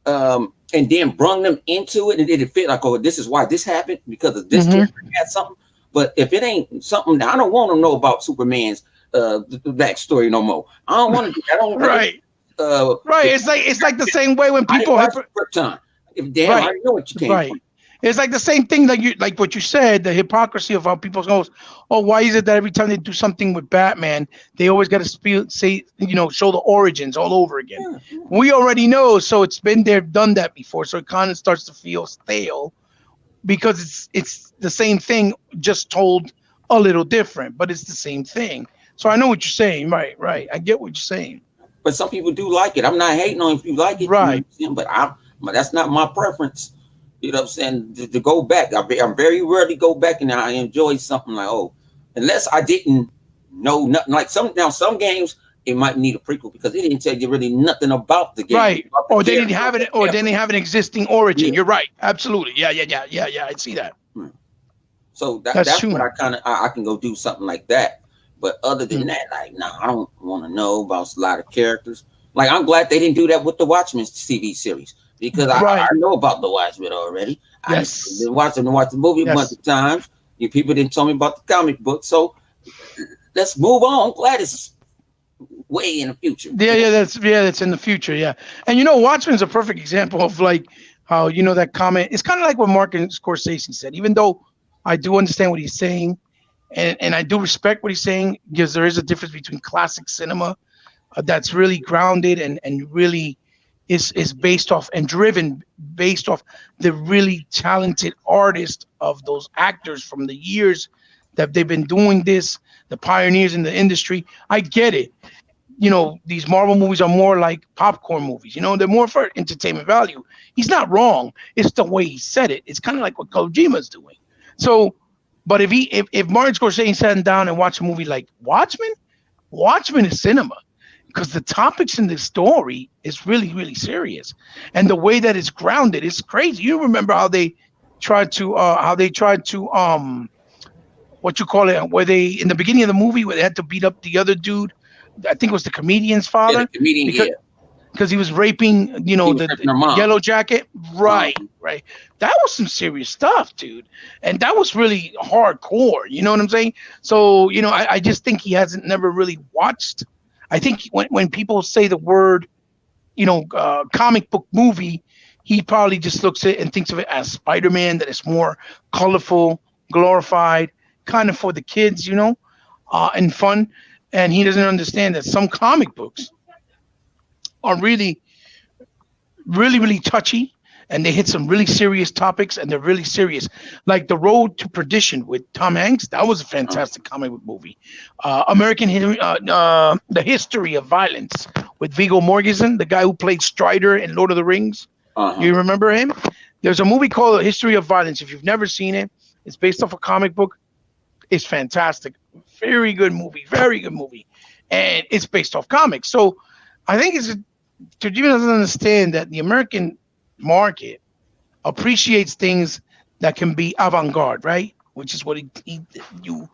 and then brung them into it, and it fit like, oh, this is why this happened because of this Mm-hmm. character had something. But if it ain't something, I don't want to know about Superman's backstory no more. I don't want to do that. Right. Right. It's like the same way when I didn't people watch Krypton. Damn, I right. already know what you came Right. from. It's like the same thing that you like what you said, the hypocrisy of how people goes, oh, why is it that every time they do something with Batman, they always got to say, show the origins all over again? Yeah. We already know, so it's been there, done that before, so it kind of starts to feel stale because it's the same thing, just told a little different, but it's the same thing. So I know what you're saying, right? Right, I get what you're saying. But some people do like it. I'm not hating on if you like it, Right. but that's not my preference. You know what I'm saying? To go back, I very rarely go back and I enjoy something like, oh, unless I didn't know nothing. Like some games, it might need a prequel because it didn't tell you really nothing about the game. Right. About the Or they didn't character, have it, or then they have an existing origin. You're right. Absolutely. Yeah. I see that. So That's that's true. what I can go do something like that. But other than that, like, nah, I don't want to know about a lot of characters. Like, I'm glad they didn't do that with the Watchmen TV series because I know about the Watchmen already. I just been watching the movie a bunch of times. You people didn't tell me about the comic book, so let's move on. I'm glad it's way in the future. That's in the future. Yeah, and Watchmen's a perfect example of like how that comment. It's kind of like what Martin Scorsese said. Even though I do understand what he's saying, and I do respect what he's saying, because there is a difference between classic cinema that's really grounded and really is based off and driven based off the really talented artist of those actors from the years that they've been doing this, the pioneers in the industry. I get it. These Marvel movies are more like popcorn movies. They're more for entertainment value. He's not wrong. It's the way he said it. It's kind of like what Kojima's doing. So, but if Martin Scorsese sat down and watched a movie like Watchmen is cinema, because the topics in the story is really, really serious, and the way that it's grounded is crazy. You remember how they tried to what you call it, where they in the beginning of the movie where they had to beat up the other dude. I think it was the comedian's father. Yeah, the comedian, because he was raping, the Yellow Jacket. Right. That was some serious stuff, dude. And that was really hardcore. You know what I'm saying? So, I just think he hasn't never really watched. I think when people say the word, comic book movie, he probably just looks at it and thinks of it as Spider-Man, that is more colorful, glorified, kind of for the kids, and fun. And he doesn't understand that some comic books are really, really, really touchy, and they hit some really serious topics, and they're really serious. Like The Road to Perdition with Tom Hanks, that was a fantastic comic book movie. The History of Violence with Viggo Mortensen, the guy who played Strider in Lord of the Rings. You remember him? There's a movie called The History of Violence. If you've never seen it, it's based off a comic book. It's fantastic. Very good movie. Very good movie. And it's based off comics. So I think Kojima doesn't understand that the American market appreciates things that can be avant-garde, right? Which is what you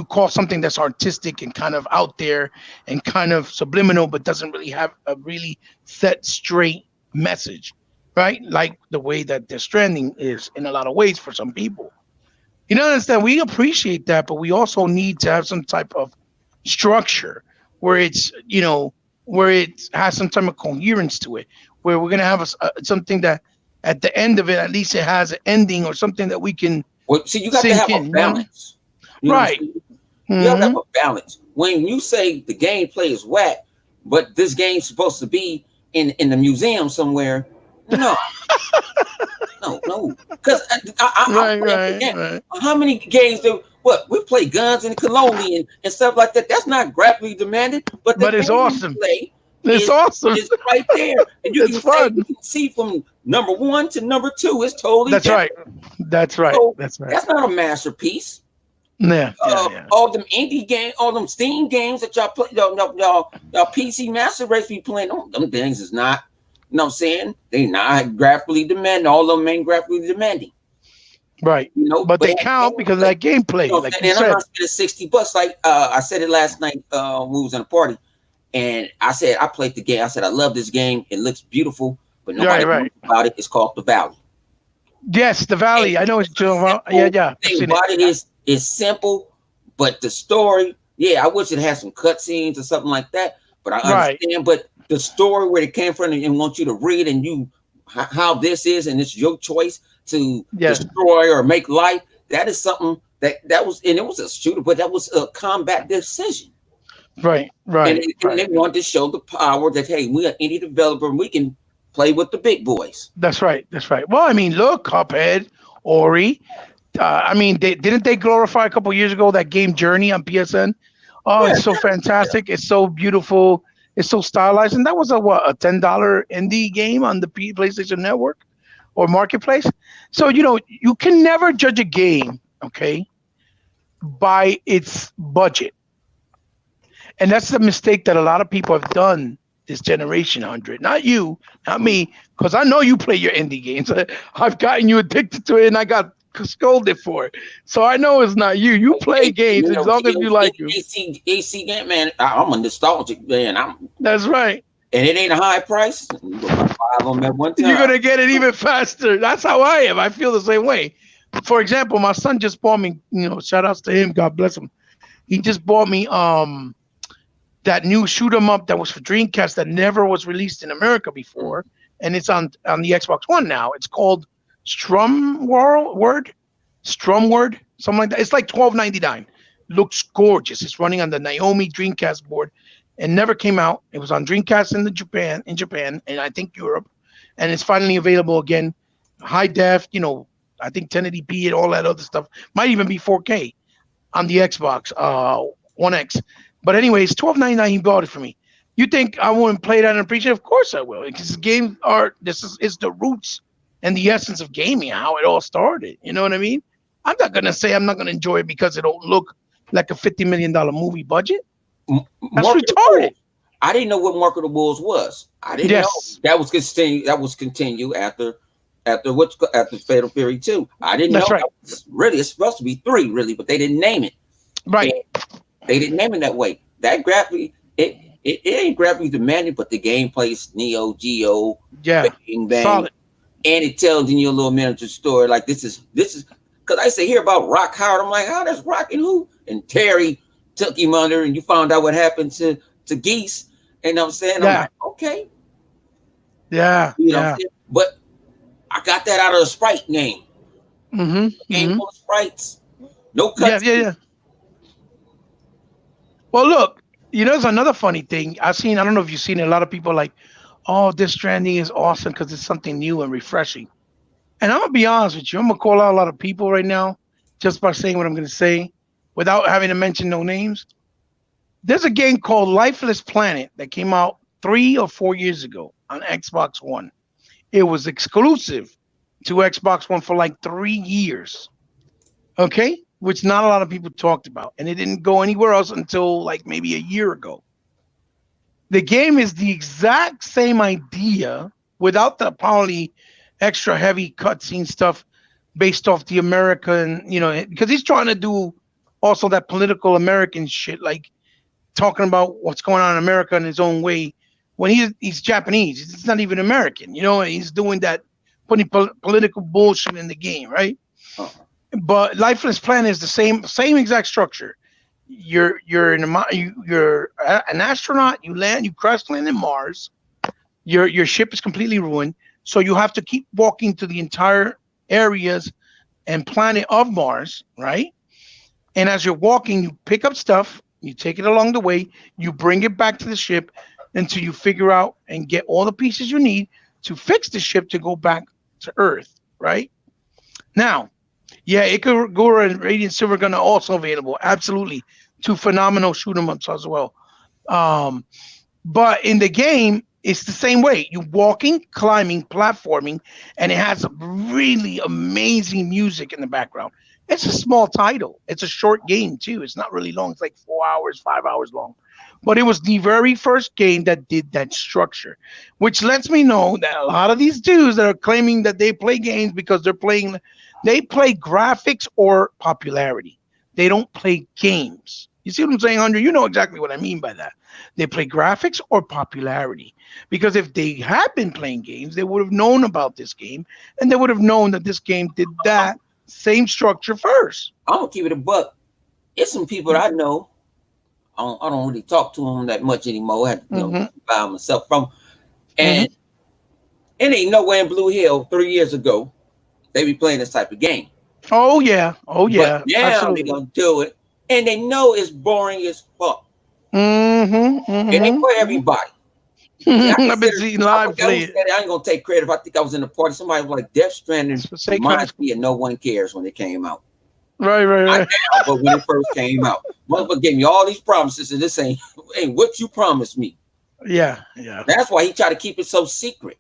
call something that's artistic and kind of out there and kind of subliminal, but doesn't really have a really set straight message, right? Like the way that Death Stranding is in a lot of ways for some people. You know, understand? We appreciate that, but we also need to have some type of structure where it's, where it has some type of coherence to it, where we're going to have something that at the end of it, at least it has an ending or something that we can. Well, see, you got to have a balance. Right. You got to have a balance. When you say the gameplay is whack, but this game's supposed to be in the museum somewhere, no. No. Because right. How many games we play guns and cannoli and stuff like that? That's not graphically demanded, but it's awesome. It's awesome. It's right there, and you can see from number 1 to number 2. It's totally different. That's right. That's not a masterpiece. Yeah. All them indie games, all them Steam games that y'all play, y'all PC Master Race be playing. Them things is not. You know what I'm saying? They not graphically demanding. All of them ain't graphically demanding. Right. But But they it had count because of gameplay. that gameplay, like you And I'm said. not spending $60. Like I said it last night when we was in a party, and I said I played the game. I said I love this game. It looks beautiful, but Right, nobody right. knows about it. It's called The Valley. Yes, the And Valley. I know it's it's a yeah, simple yeah. I've thing seen it. about it is simple, but the story, yeah, I wish it had some cutscenes or something like that. But I Right. understand. But the story where it came from and want you to read and how this is and it's your choice to Yeah. destroy or make life. That is something that was and it was a shooter, but that was a combat decision. Right. And, Right. and they Right. wanted to show the power that hey, we are any developer and we can play with the big boys. That's right. That's right. Well, I mean, look, Cuphead, Ori. I mean, didn't they glorify a couple years ago that game Journey on PSN? Oh, Yeah, it's so fantastic! It's so beautiful. It's so stylized, and that was a $10 indie game on the PlayStation Network or Marketplace. So you can never judge a game, okay, by its budget, and that's the mistake that a lot of people have done this generation. 100, not you, not me, because I know you play your indie games. I've gotten you addicted to it, and I got scolded for it. So I know it's not you. You play games as long as you like you. AC game, man. I'm a nostalgic man. That's right. And it ain't a high price. You go buy 5 of them at one You're time. gonna get it even faster. That's how I am. I feel the same way. For example, my son just bought me. Shout outs to him. God bless him. He just bought me that new shoot 'em up that was for Dreamcast that never was released in America before, and it's on the Xbox One now. It's called Strumword, something like that. It's like $12.99. Looks gorgeous. It's running on the Naomi Dreamcast board, and never came out. It was on Dreamcast in Japan, and I think Europe, and it's finally available again, high def. I think 1080p and all that other stuff. Might even be 4K on the Xbox One X. But anyways, $12.99. He bought it for me. You think I wouldn't play that and appreciate it? Of course I will, because game art. This is the roots and the essence of gaming, how it all started. You know what I mean? I'm not gonna say I'm not gonna enjoy it because it don't look like a $50 million movie budget. That's retarded. I didn't know what Market of Wolves was. I didn't know that was continue. That was continue after Fatal Fury 2. I didn't That's know right. that was really it's supposed to be 3 really, but they didn't name it. Right. They didn't name it that way. That graphic it ain't graphically demanding, but the gameplay is Neo Geo. Yeah. Bang, bang, Solid. and it tells in your little miniature story like this is because I used to hear about Rock Howard. I'm like, oh, that's Rock and who? And Terry took him under, and you found out what happened to Geese. And I'm saying, I'm like, okay, Yeah. what I'm saying? But I got that out of the Sprite game. Game full of sprites, no cuts. Yeah. Well, look, there's another funny thing I've seen. I don't know if you've seen it. A lot of people are like, oh, this Stranding is awesome because it's something new and refreshing. And I'm gonna be honest with you. I'm gonna call out a lot of people right now just by saying what I'm gonna say, without having to mention no names. There's a game called Lifeless Planet that came out 3 or 4 years ago on Xbox One. It was exclusive to Xbox One for like 3 years. Okay? Which not a lot of people talked about. And it didn't go anywhere else until like maybe a year ago. The game is the exact same idea without the probably extra heavy cutscene stuff based off the American, because he's trying to do also that political American shit, like talking about what's going on in America in his own way. When he's Japanese, he's not even American, he's doing that, putting political bullshit in the game, right? But Lifeless Planet is the same exact structure. You're an astronaut. You crash land in Mars. Your ship is completely ruined, so you have to keep walking to the entire areas and planet of Mars, right? And as you're walking, you pick up stuff, you take it along the way, you bring it back to the ship until you figure out and get all the pieces you need to fix the ship to go back to Earth, right? Now, yeah, Ikagura and Radiant Silvergun are also available. Absolutely. 2 phenomenal shoot 'em ups as well. But in the game, it's the same way. You're walking, climbing, platforming, and it has really amazing music in the background. It's a small title. It's a short game, too. It's not really long. It's like 4 hours, 5 hours long. But it was the very first game that did that structure, which lets me know that a lot of these dudes that are claiming that they play games because they're playing They play graphics or popularity. They don't play games. You see what I'm saying, Andre? You know exactly what I mean by that. They play graphics or popularity. Because if they had been playing games, they would have known about this game, and they would have known that this game did that same structure first. I'm gonna keep it a buck. It's some people that I know. I don't really talk to them that much anymore. I had to, buy myself from. And it ain't nowhere in Blue Hill 3 years ago they be playing this type of game. Oh yeah, But now absolutely. they're gonna do it, and they know it's boring as fuck. It ain't for everybody. See, I've been seeing live play it. I ain't gonna take credit. I think I was in the party. Somebody was like, "Death Stranding Say reminds me of No One Cares" when it came out. Right. Not now, but when it first came out, motherfucker gave me all these promises, and this ain't what you promised me. Yeah. That's why he tried to keep it so secret.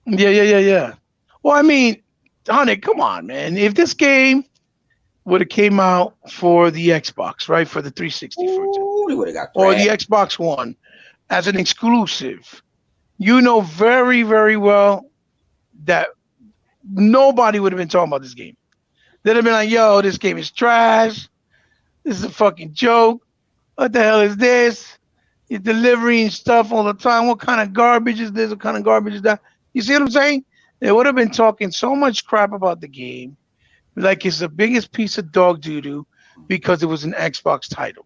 Yeah. Well, I mean, honey, come on, man. If this game would have came out for the Xbox, right, for the 360, for example, Ooh, they would have got or the thrashed. Xbox One as an exclusive, you know very, very well that nobody would have been talking about this game. They'd have been like, yo, this game is trash. This is a fucking joke. What the hell is this? You're delivering stuff all the time. What kind of garbage is this? What kind of garbage is that? You see what I'm saying? They would have been talking so much crap about the game, like it's the biggest piece of dog doo-doo because it was an Xbox title.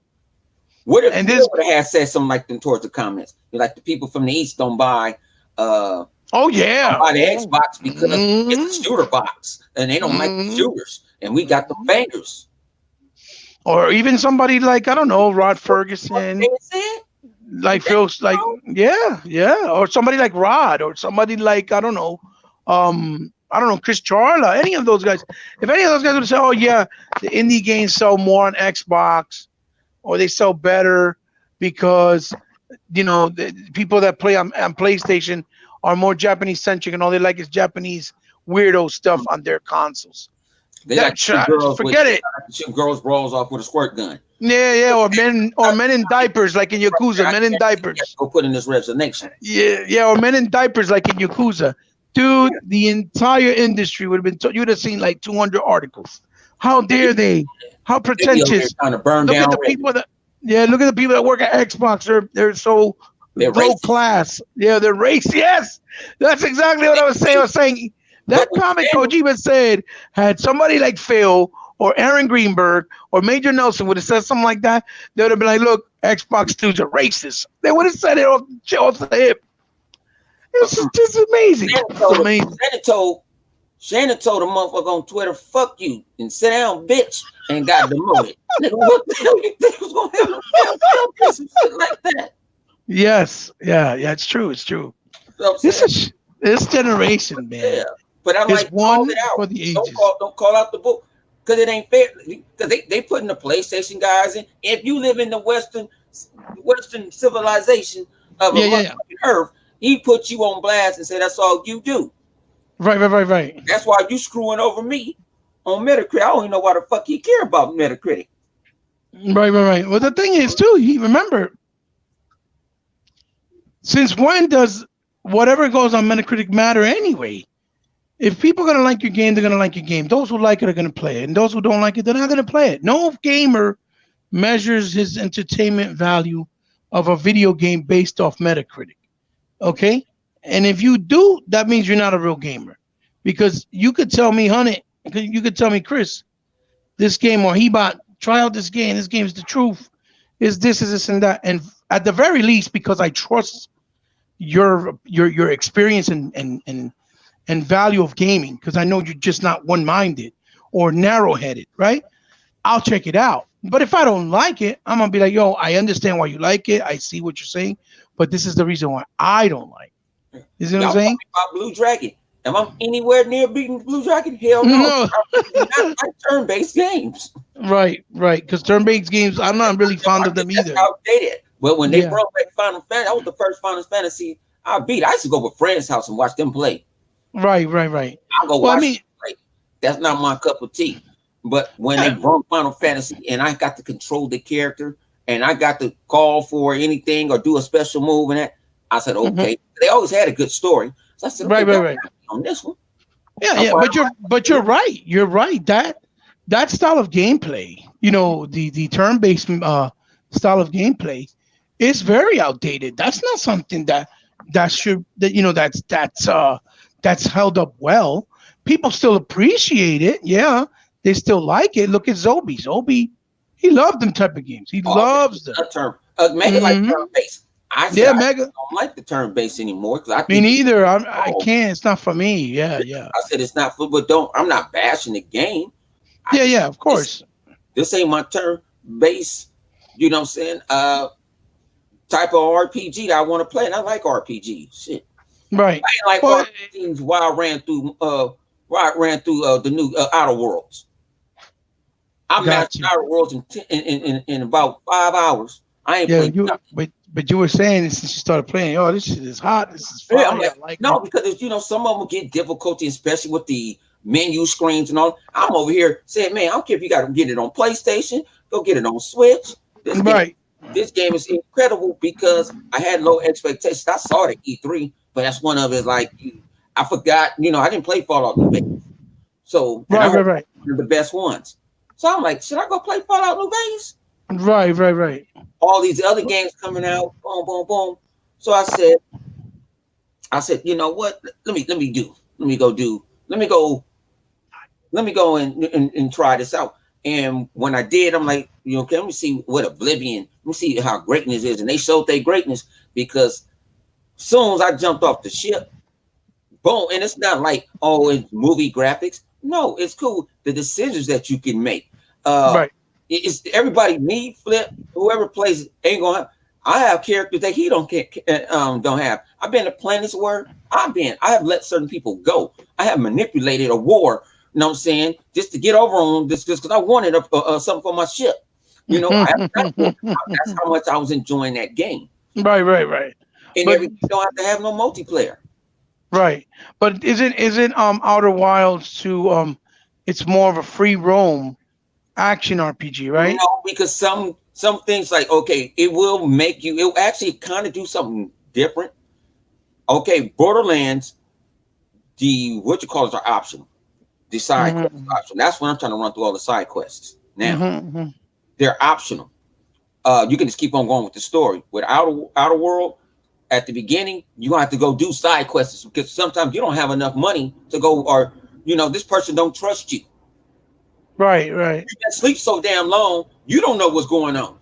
What if you would have said something like them towards the comments? Like the people from the East don't buy oh yeah, don't buy the Xbox because it's a shooter box and they don't like the shooters, and we got the bangers. Or even somebody like, I don't know, Rod Ferguson, like Phil, like yeah, or somebody like Rod, or somebody like I don't know, Chris Charla, any of those guys. If any of those guys would say, oh yeah, the indie games sell more on Xbox, or they sell better because the people that play on PlayStation are more Japanese centric and all they like is Japanese weirdo stuff on their consoles. They like forget it. Shoot girls' brawls off with a squirt gun. Yeah, or men in diapers like in Yakuza. Men in diapers. Go put in this resignation. Yeah, or men in diapers like in Yakuza. Dude, the entire industry would have been. You would have seen like 200 articles. How dare they? How pretentious! Trying to burn look down at the people that. Yeah, look at the people that work at Xbox. They're so low racist. class. Yeah, they're racist. Yes, that's exactly what I was saying. I was saying. That comment Kojima said, had somebody like Phil or Aaron Greenberg or Major Nelson would have said something like that, they would have been like, look, Xbox dudes are racist. They would have said it off the hip. It's just amazing. Shannon told a motherfucker on Twitter, fuck you, and sit down, bitch, and got demoted. What the hell you think was going to happen? Some shit like that. Yes. Yeah, it's true. It's true. This generation, man. Yeah. But I'm like, one it out. For the ages. Don't call out the book because it ain't fair. Because they putting the PlayStation guys in. If you live in the Western civilization of Earth, he put you on blast and said that's all you do. Right. That's why you screwing over me on Metacritic. I don't even know why the fuck he care about Metacritic. Right. Well, the thing is too, remember, since when does whatever goes on Metacritic matter anyway? If people are going to like your game, they're going to like your game. Those who like it are going to play it. And those who don't like it, they're not going to play it. No gamer measures his entertainment value of a video game based off Metacritic. Okay? And if you do, that means you're not a real gamer. Because you could tell me, honey, you could tell me, Chris, this game, or Hebot, try out this game. This game is the truth. Is this, and that. And at the very least, because I trust your experience and value of gaming, because I know you're just not one-minded or narrow-headed, right? I'll check it out. But if I don't like it, I'm gonna be like, yo, I understand why you like it. I see what you're saying, but this is the reason why I don't like it. You see what I'm saying? About Blue Dragon. Am I anywhere near beating Blue Dragon? Hell no. Not like turn-based games. Right. Because turn-based games, I'm not really fond of them either. Outdated. Well, when they brought back Final Fantasy, that was the first Final Fantasy I beat. I used to go to a friend's house and watch them play. Right. I'll go watch them play. That's not my cup of tea. But when they brought Final Fantasy and I got to control the character and I got to call for anything or do a special move and that, I said, okay. They always had a good story. So I said, okay, right. On this one. Yeah, I yeah, find but you're right. You're right. That style of gameplay, the turn-based style of gameplay is very outdated. That's not something that's held up well. People still appreciate it. Yeah, they still like it. Look at Zobi. Zobi, he loved them type of games. He oh, loves them. a turn, Mega like Hmm. turn base. I said Yeah, I Mega. don't like the turn base anymore because I Me think neither. I oh, can't. It's not for me. Yeah, yeah, I said it's not football. Don't I'm not bashing the game. I yeah, just yeah. Of this course. this ain't my turn base. You know what I'm saying? Type of RPG that I want to play, and I like RPG. Shit, Right. I ain't like Well, RPGs while I ran through the new Outer Worlds. I got mastered you. Outer Worlds in about 5 hours. I ain't Yeah, played nothing. but you were saying since you started playing, oh, this shit is hot. This is Yeah, I'm fire. like, I like no, it. because some of them get difficulty, especially with the menu screens and all. I'm over here saying, man, I don't care if you got to get it on PlayStation, go get it on Switch. This game, Right. this game is incredible because I had low expectations. I saw it at E3, but that's one of it. Like, I forgot, I didn't play Fallout New Vegas, so and I Right. heard Right. Right. one of the best ones. So I'm like, should I go play Fallout New Vegas? Right. Right. Right. All these other games coming out, boom, boom, boom. So I said, you know what? Let me go do. Let me go and try this out. And when I did, I'm like, okay, let me see what Oblivion. Let me see how greatness is. And they showed their greatness because soon as I jumped off the ship, boom. And it's not like it's movie graphics. No, it's cool. The decisions that you can make. Uh, Right. it's everybody. Me, Flip, whoever plays it ain't gonna have. I have characters that he don't have. I've been to planets where I have let certain people go. I have manipulated a war. You know what I'm saying? Just to get over on this, just because I wanted something for my ship. I have that's how much I was enjoying that game. Right. Right. Right. And But everything don't have to have no multiplayer. right. But isn't Outer Wilds to it's more of a free roam action RPG, right? No, because some things like okay, it will make you. It will actually kind of do something different. Okay, Borderlands, the what you call it are optional. The side quests Mm-hmm. are optional. That's when I'm trying to run through all the side quests. Now Mm-hmm. they're optional. You can just keep on going with the story. With Outer World, at the beginning, you gonna have to go do side quests because sometimes you don't have enough money to go, or this person don't trust you. Right. Right. You can sleep so damn long, you don't know what's going on.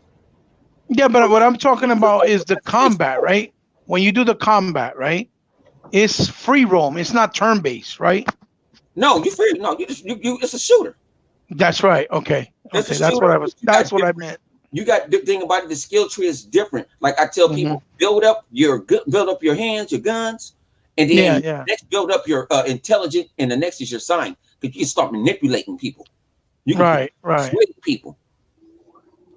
Yeah, but what I'm talking about is the It's combat, right? When you do the combat, right? It's free roam. It's not turn based, right? no, you feel no, you just you. It's a shooter. That's right. Okay. It's a Okay. That's shooter. what I was. You got That's what I meant. you got the thing about it. The skill tree is different. Like I tell Hmm. people, build up your hands, your guns, and Yeah. then Yeah. next build up your intelligence, and the next is your sign. Because you can start manipulating people. You can Right. Right. persuade people,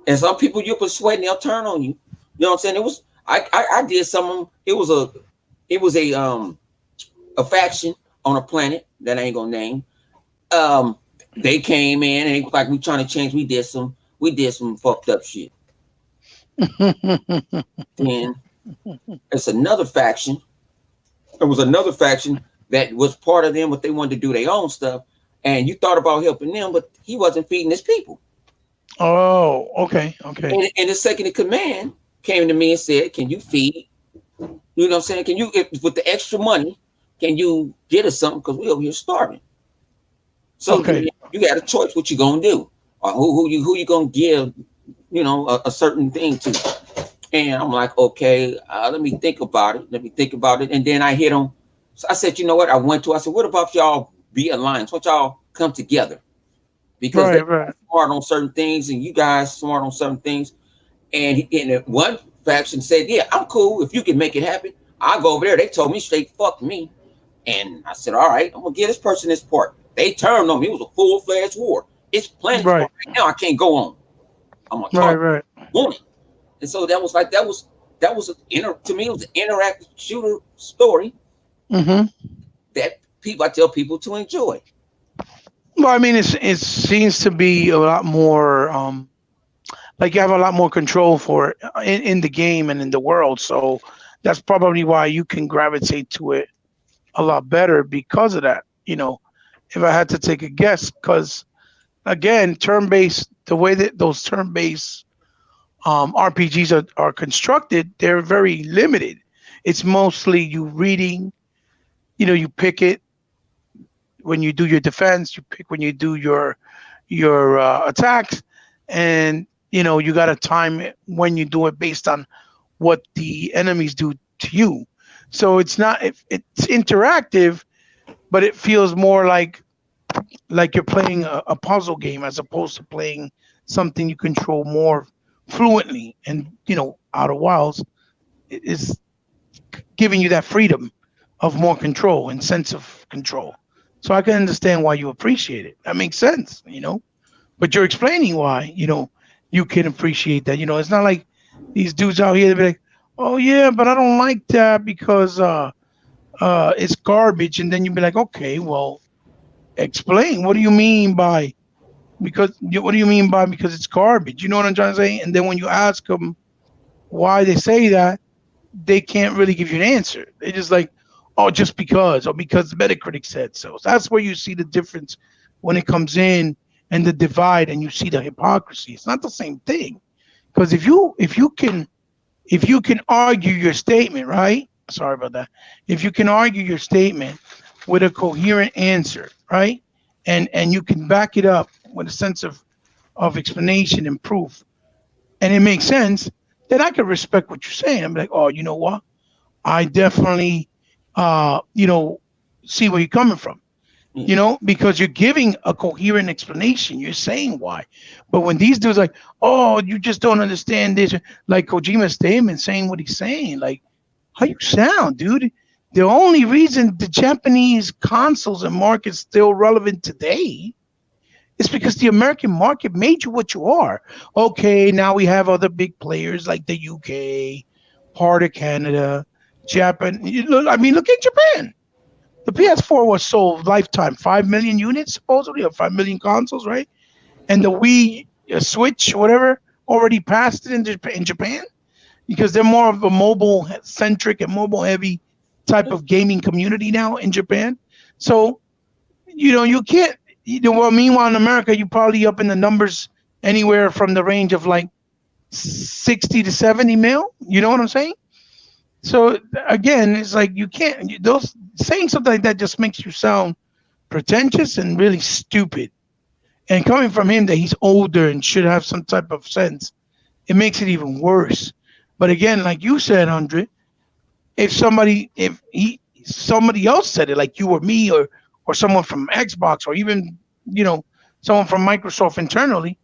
and some people you persuade, and they'll turn on you. You know what I'm saying? It was I did some of them. It was a faction on a planet that I ain't gonna name. Um, they came in and it was like we trying to change. We did some fucked up shit. Then it's another faction. There was another faction that was part of them, but they wanted to do their own stuff. And you thought about helping them, but he wasn't feeding his people. Oh. Okay. Okay. And the second in command came to me and said, "Can you feed? You know what I'm saying? Can you, with the extra money, can you get us something? Because we over here starving." So Okay. you got a choice what you gonna do, or who you gonna give, a certain thing to. And I'm like, okay, let me think about it. Let me think about it. And then I hit him. So I said, you know what? I said, what about if y'all be alliance? What y'all come together? Because they Right. Right. smart on certain things, and you guys smart on certain things. And one faction said, yeah, I'm cool if you can make it happen. I'll go over there. They told me straight, fuck me. And I said, all right, I'm gonna give this person this part. They turned on me. It was a full-fledged war. It's planets war Right. right now. I can't go on. I'm gonna Right. talk Right. on it. And so that was to me it was an interactive shooter story Hmm. that I tell people to enjoy. Well, I mean, it seems to be a lot more like you have a lot more control for it in the game and in the world. So that's probably why you can gravitate to it a lot better because of that. if I had to take a guess, because again, turn-based, the way that those turn-based RPGs are constructed, they're very limited. It's mostly you reading. You pick it when you do your defense. You pick when you do your attacks, and you got to time it when you do it based on what the enemies do to you. So it's not it's interactive, but it feels more like you're playing a puzzle game as opposed to playing something you control more fluently. And Outer Wilds is giving you that freedom of more control and sense of control. So I can understand why you appreciate it. That makes sense. But you're explaining why, you can appreciate that. It's not like these dudes out here that be like, oh yeah, but I don't like that because it's garbage. And then you'd be like, okay, well, explain. What do you mean by what do you mean by because it's garbage? You know what I'm trying to say? And then when you ask them why they say that, they can't really give you an answer. They're just like, oh, just because, or because the Metacritic said so. So that's where you see the difference when it comes in and the divide, and you see the hypocrisy. It's not the same thing. Because if you can argue your statement, right? Sorry about that. If you can argue your statement with a coherent answer, right? And you can back it up with a sense of explanation and proof, and it makes sense, then I can respect what you're saying. I'm like, oh, you know what? I definitely, see where you're coming from. Because you're giving a coherent explanation. You're saying why. But when these dudes like, oh, you just don't understand this, like Kojima's statement saying what he's saying, like, how you sound, dude? The only reason the Japanese consoles and market's still relevant today is because the American market made you what you are. Okay, now we have other big players like the UK, part of Canada, Japan. I mean, look at Japan. The PS4 was sold lifetime 5 million units, supposedly, or 5 million consoles, right? And the Wii Switch, whatever, already passed it in Japan because they're more of a mobile centric and mobile heavy type of gaming community now in Japan. So, you can't, well, meanwhile in America, you probably up in the numbers anywhere from the range of like 60 to 70 mil. You know what I'm saying? So again, it's like you can't, those saying something like that just makes you sound pretentious and really stupid. And coming from him that he's older and should have some type of sense, it makes it even worse. But again, like you said, Andre, if somebody else said it, like you or me or someone from Xbox or even, someone from Microsoft internally,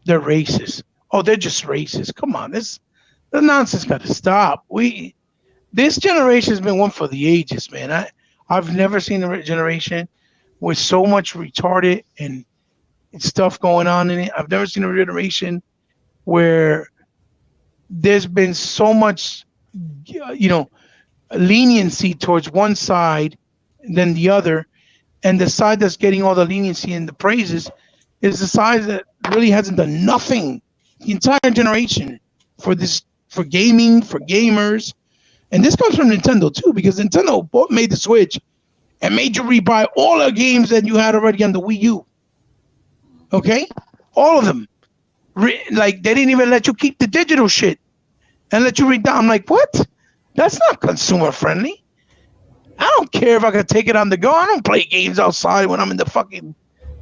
they're racist. Oh, they're just racist. Come on, the nonsense got to stop. This generation has been one for the ages, man. I've never seen a generation with so much retarded and stuff going on in it. I've never seen a generation where there's been so much, leniency towards one side than the other, and the side that's getting all the leniency and the praises is the side that really hasn't done nothing the entire generation for gaming, for gamers. And this comes from Nintendo too, because Nintendo made the Switch and made you rebuy all the games that you had already on the Wii U. Okay? All of them. Like, they didn't even let you keep the digital shit and let you read down. I'm like, what? That's not consumer friendly. I don't care if I can take it on the go. I don't play games outside when I'm in the fucking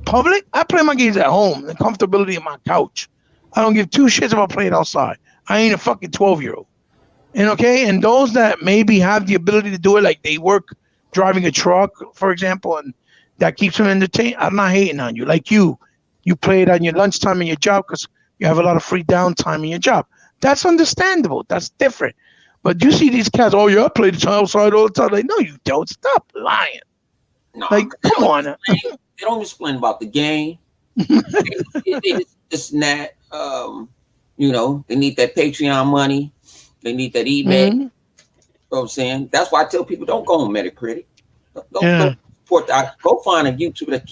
public. I play my games at home, the comfortability of my couch. I don't give two shits about playing outside. I ain't a fucking 12-year-old. And those that maybe have the ability to do it, like they work driving a truck, for example, and that keeps them entertained, I'm not hating on you. Like you play it on your lunchtime in your job because you have a lot of free downtime in your job. That's understandable. That's different. But you see these cats, oh yeah, I play the outside all the time. Like, no, you don't. Stop lying. No, Like, come on. They don't explain about the game. they just that. They need that Patreon money. They need that email. Mm-hmm. You know what I'm saying? That's why I tell people don't go on Metacritic. Yeah. Don't support that. Go find a YouTube that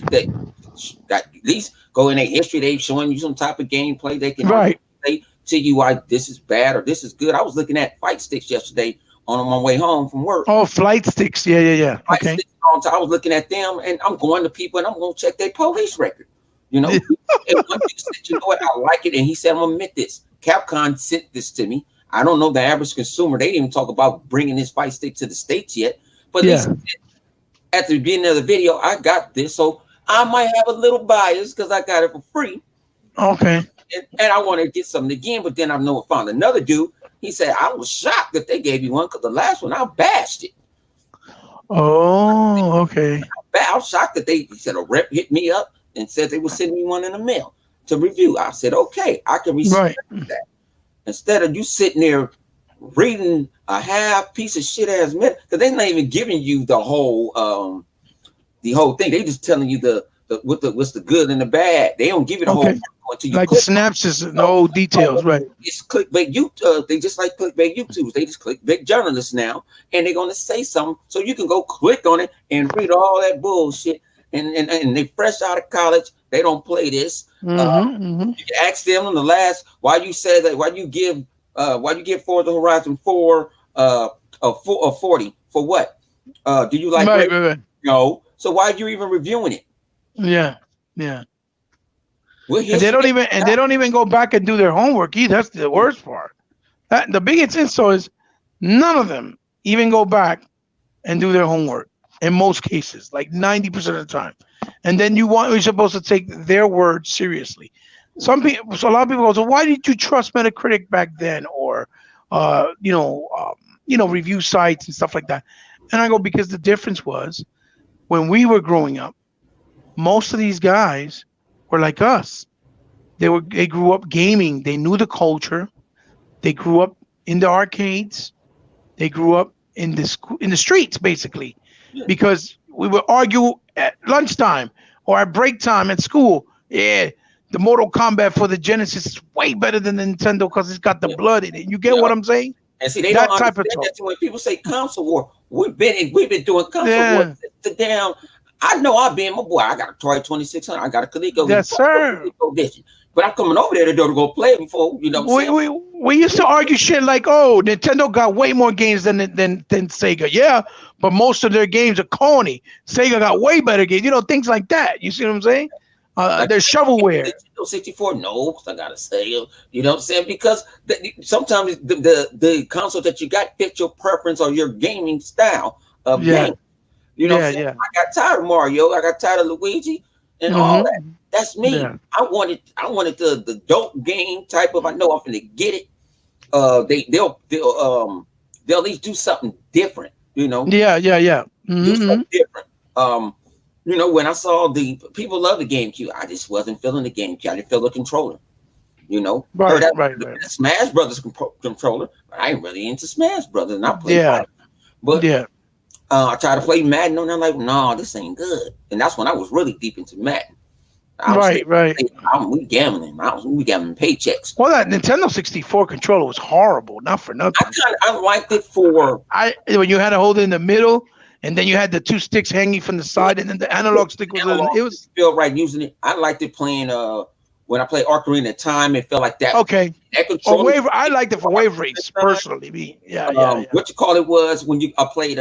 at least go in their history. They showing you some type of gameplay. They can say to you why this is bad or this is good. I was looking at fight sticks yesterday on my way home from work. Oh, flight sticks. Yeah. Fight Okay. sticks So I was looking at them, and I'm going to people, and I'm going to check their police record. You know, and one dude said, "You know what? I like it," and he said, "I'm gonna admit this. Capcom sent this to me. I don't know the average consumer. They didn't even talk about bringing this fight stick to the states yet, but they said at the beginning of the video, I got this, so I might have a little bias because I got it for free. Okay. And I want to get something again, but then I know I found another dude. He said, I was shocked that they gave you one because the last one I bashed it. Oh, okay. I was shocked that he said a rep hit me up and said they would send me one in the mail to review. I said, okay, I can respect that. Instead of you sitting there reading a half piece of shit ass minute, because they're not even giving you the whole thing. They just telling you what's the good and the bad. They don't give you the whole until you like the synopsis and no details, right? It's clickbait YouTube. They just like clickbait YouTubers. They just clickbait journalists now, and they're gonna say something so you can go click on it and read all that bullshit. And they fresh out of college. They don't play this. You can ask them on the last why you said that why you give Forza Horizon 4 a 40 for what? Do you like right. No. So why are you even reviewing it? Yeah. And they don't even go back and do their homework either. That's the worst part. The biggest insult is none of them even go back and do their homework in most cases, like 90% of the time. And then you're supposed to take their word seriously. So a lot of people go, so why did you trust Metacritic back then, or review sites and stuff like that? And I go, because the difference was when we were growing up, most of these guys were like us. They grew up gaming. They knew the culture. They grew up in the arcades. They grew up in the streets, basically, because we would argue at lunchtime or at break time at school. Yeah, the Mortal Kombat for the Genesis is way better than the Nintendo because it's got the blood in it. You get what I'm saying? And see, they don't understand that when people say console war, we've been doing console war. Sit down. I know I've been my boy. I got a Atari 2600. I got a Coleco. Yes, sir. But I'm coming over there to go play it before, you know. We used to argue shit like, oh, Nintendo got way more games than Sega. Yeah, but most of their games are corny. Sega got way better games. Things like that. You see what I'm saying? They're shovelware. 64, no, because I got a Sega. You know what I'm saying? Because sometimes the console that you got fits your preference or your gaming style of game. You know, I got tired of Mario. I got tired of Luigi and all that. That's me. Yeah. I wanted the dope game type of. I know I'm gonna get it. They'll at least do something different. You know. Yeah. Do something different. When I saw the people love the GameCube, I just wasn't feeling the GameCube. I didn't feel the controller. Right. Smash Brothers controller, but I ain't really into Smash Brothers, and I play. But I tried to play Madden, and I'm like, no, this ain't good. And that's when I was really deep into Madden. Right. We gambling. We gambling paychecks. Well, that Nintendo 64 controller was horrible. Not for nothing. I liked it for when you had to hold it in the middle, and then you had the two sticks hanging from the side, and then the analog stick was. It was feel right using it. I liked it playing. When I played Ocarina of Time, it felt like that. Okay. That controller. I liked it for Wave Race personally. Yeah. What you call it was when I played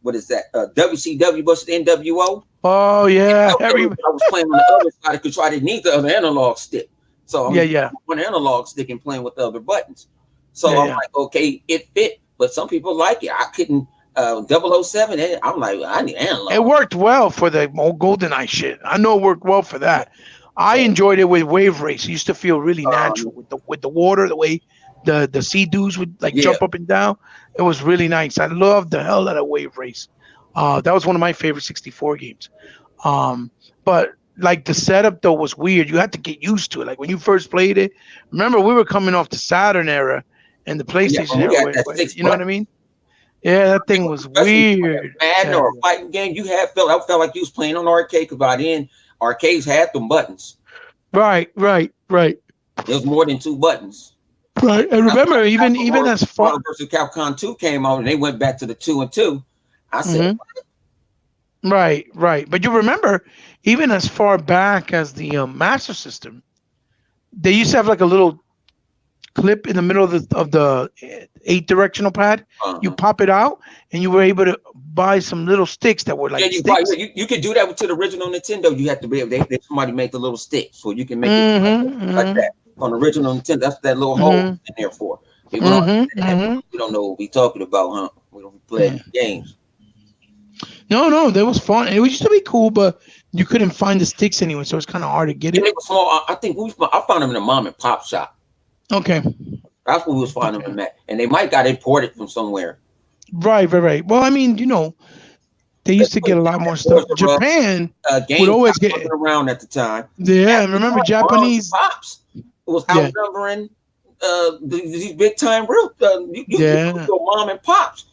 what is that? WCW versus NWO. Oh yeah. I was playing on the other side of the control. I didn't need the other analog stick. So I'm one analog stick and playing with the other buttons. So I'm like, okay, it fit, but some people like it. I couldn't 007. I'm like, I need analog. It worked well for the old GoldenEye shit. I know it worked well for that. I enjoyed it with Wave Race. It used to feel really natural with the water, the way the sea dudes would jump up and down. It was really nice. I loved the hell out of Wave Race. That was one of my favorite 64 games. But like the setup though was weird. You had to get used to it. Like when you first played it, remember we were coming off the Saturn era and the PlayStation era. You know what I mean? Yeah, that thing was weird. Madden or a fighting game, I felt like you was playing on arcade because by then arcades had them buttons. Right. There's more than two buttons. Right, and remember, even as far versus Capcom 2 came out and they went back to the 2 and 2. I said, right. But you remember, even as far back as the Master System, they used to have like a little clip in the middle of the 8 directional pad. You Uh-huh. pop it out, and you were able to buy some little sticks that were Yeah, like sticks. you could do that with to the original Nintendo. You have to be able somebody make the little stick so you can make it Mm-hmm. like Mm-hmm. that. On the original Nintendo, that's what that little hole Mm-hmm. in there for. People don't Mm-hmm. understand that. Mm-hmm. We don't know what we talking about, huh? We don't play Yeah. these games. No, no, that was fun. It used to be cool, but you couldn't find the sticks anyway, so it's kind of hard to get And it. they were small. I think I found them in a mom and pop shop. Okay. That's where we was finding Okay. them at. And they might got imported from somewhere. Right, right, right. Well, I mean, they Because used to get a lot more stuff. Toys R Us, Japan would GameStop always wasn't get, around at the time. yeah, and Actually, remember moms and Japanese? pops was Yeah, outnumbering these big time real. You go yeah, to a mom and pops.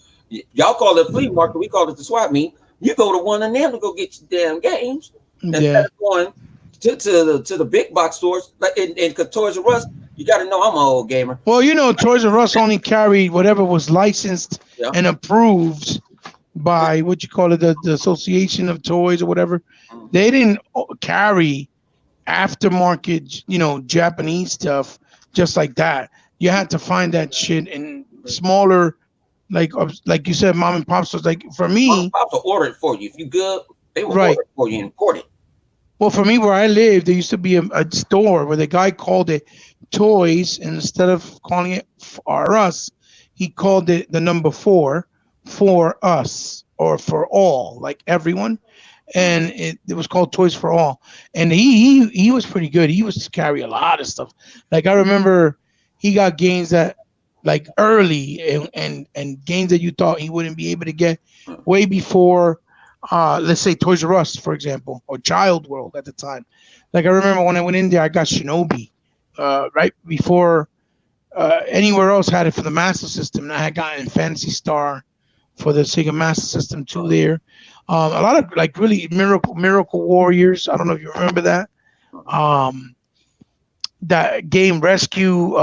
Y'all call it flea market. We call it the swap meet. You go to one of them to go get your damn games instead yeah. of going to the big box stores like in Toys R Us. You got to know I'm an old gamer. Well, Toys R Us only carried whatever was licensed Yeah. and approved by what you call it, the Association of Toys or whatever. Mhm. They didn't carry aftermarket, Japanese stuff just like that. You had to find that shit in smaller, like you said, mom and pop stores. Like for Mom and me, pops will order it for you. If you good, they will right. order it for you and import it. Well, for me, where I lived, there used to be a store where the guy called it toys, and instead of calling it for us, he called it the number four for us or for all, like everyone. Mhm. And it was called Toys for All. And he was pretty good. He used to carry a lot of stuff. Like I remember he got games that like early and games that you thought he wouldn't be able to get way before let's say Toys R Us, for example, or Child World at the time. Like I remember when I went in there, I got Shinobi right before anywhere else had it for the Master System. And I had gotten Fantasy Star for the Sega Master System too there. A lot of like really Miracle Warriors. I don't know if you remember that. Um, that game Rescue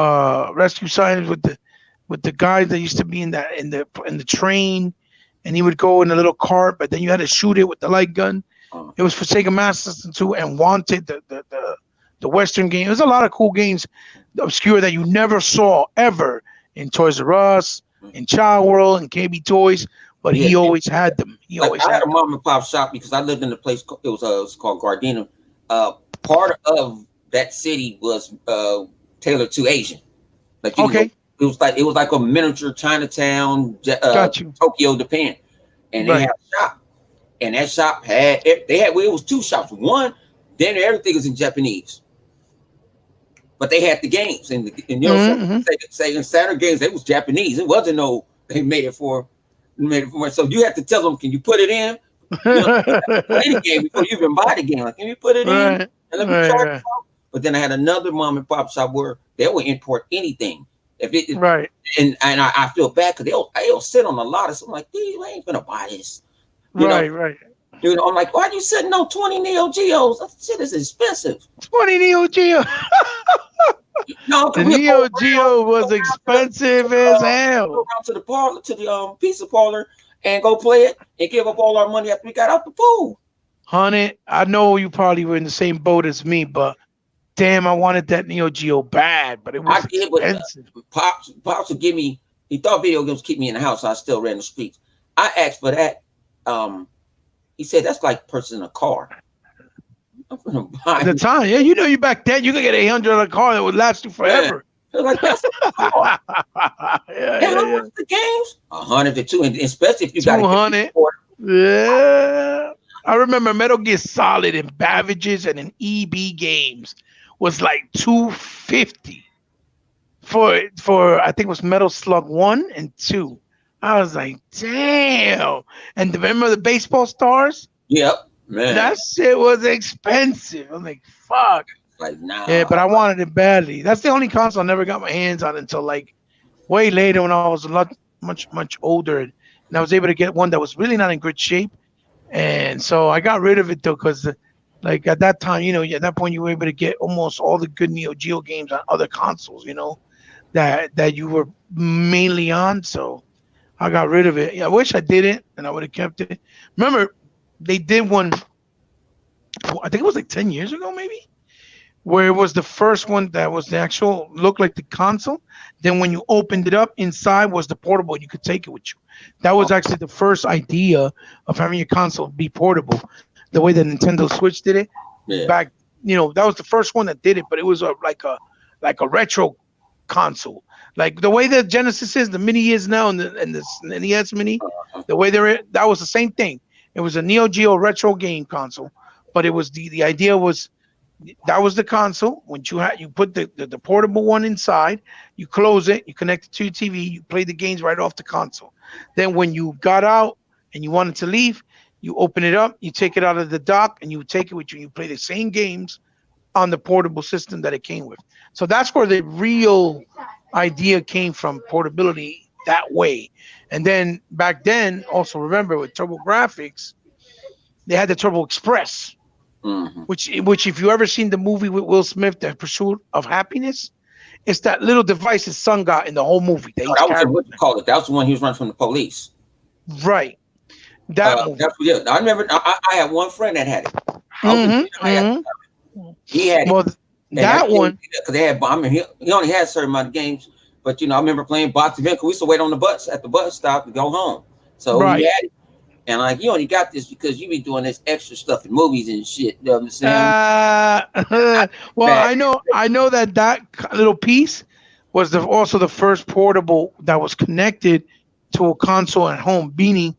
Science with the guys that used to be in the train, and he would go in a little cart, but then you had to shoot it with the light gun. Uh, It was for Sega Master System 2 and Wanted, the Western game. There's a lot of cool games obscure that you never saw ever in Toys R Us, in Child World, and KB Toys, but yeah, he always had them. He like always I had had a them. mom and pop shop because I lived in a place. It was called Gardena. Part of that city was tailored to Asian. Like you can go. Okay, It was like a miniature Chinatown, got you. Tokyo, Japan, and they Right. had a shop. And that shop had they had well, it was two shops. One, then everything was in Japanese, but they had the games and Mm-hmm. say Saturn games they was Japanese. It wasn't no they made it for. So you have to tell them, can you put it in? You know, you have to play the game before you even buy the game. Like, can you put it in Right, and let me right, try it right, out? But then I had another mom and pop shop where they would import anything. If it right, and I feel bad because they'll sit on a lot of stuff. I'm like, dude, I ain't gonna buy this. You know, right, right. I'm like, why are you sitting on 20 Neo Geos? That shit is expensive. 20 Neo Geo. No, The because Neo Geo was expensive as go hell. around to the parlor, to the pizza parlor, and go play it and give up all our money after we got out the pool. Honey, I know you probably were in the same boat as me, but damn, I wanted that Neo Geo bad, but it I was did, but expensive. Pops would give me. He thought video games keep me in the house, so I still ran the streets. I asked for that. He said that's like purchasing a car. I'm gonna At buy. the time, yeah, you back then, you could get 800 on a car that would last you Man, forever. like that's a car. Yeah, And yeah, how yeah. much the games? 100 to two, and especially if you got to get 200. support. Yeah. I remember Metal Gear Solid in Bavages and in EB games was like 250 for I think it was Metal Slug 1 and 2. I was like, damn. And remember the baseball stars? Yep, man. That shit was expensive. I'm like, fuck. Like Yeah, nah. but I wanted it badly. That's the only console I never got my hands on until like way later when I was a lot much older, and I was able to get one that was really not in good shape. And so I got rid of it though, because like at that time, at that point you were able to get almost all the good Neo Geo games on other consoles, that you were mainly on. So I got rid of it. Yeah, I wish I didn't, and I would have kept it. Remember, they did one. I think it was like 10 years ago, maybe, where it was the first one that was the actual looked like the console. Then when you opened it up, inside was the portable. You could take it with you. That Oh, was actually the first idea of having your console be portable. The way the Nintendo Switch did it yeah. back, that was the first one that did it. But it was like a retro console, like the way the Genesis is, the Mini is now, and the NES Mini, the way they're that was the same thing. It was a Neo Geo retro game console, but it was the idea was that was the console. When you put the portable one inside, you close it, you connect it to your TV, you play the games right off the console. Then when you got out and you wanted to leave, you open it up, you take it out of the dock, and you take it with you. You play the same games on the portable system that it came with. So that's where the real idea came from, portability that way. And then back then, also remember with Turbo Graphics, they had the Turbo Express, Hmm. which if you ever seen the movie with Will Smith, The Pursuit of Happiness, it's that little device his son got in the whole movie that Oh, he's that was carrying. what you call it. That was the one he was running from the police. Right. That movie. That's yeah. I remember. I had one friend that had it. I was hmm I had, hmm he had it, Well, and that one. because they had. I mean, he only had a certain amount of games, but I remember playing box event. 'Cause we used to wait on the bus at the bus stop to go home. So he Right. had it, and like you only got this because you be doing this extra stuff in movies and shit. You know what I'm saying? Uh, well, Bad. I know that little piece was also the first portable that was connected to a console at home. Meaning,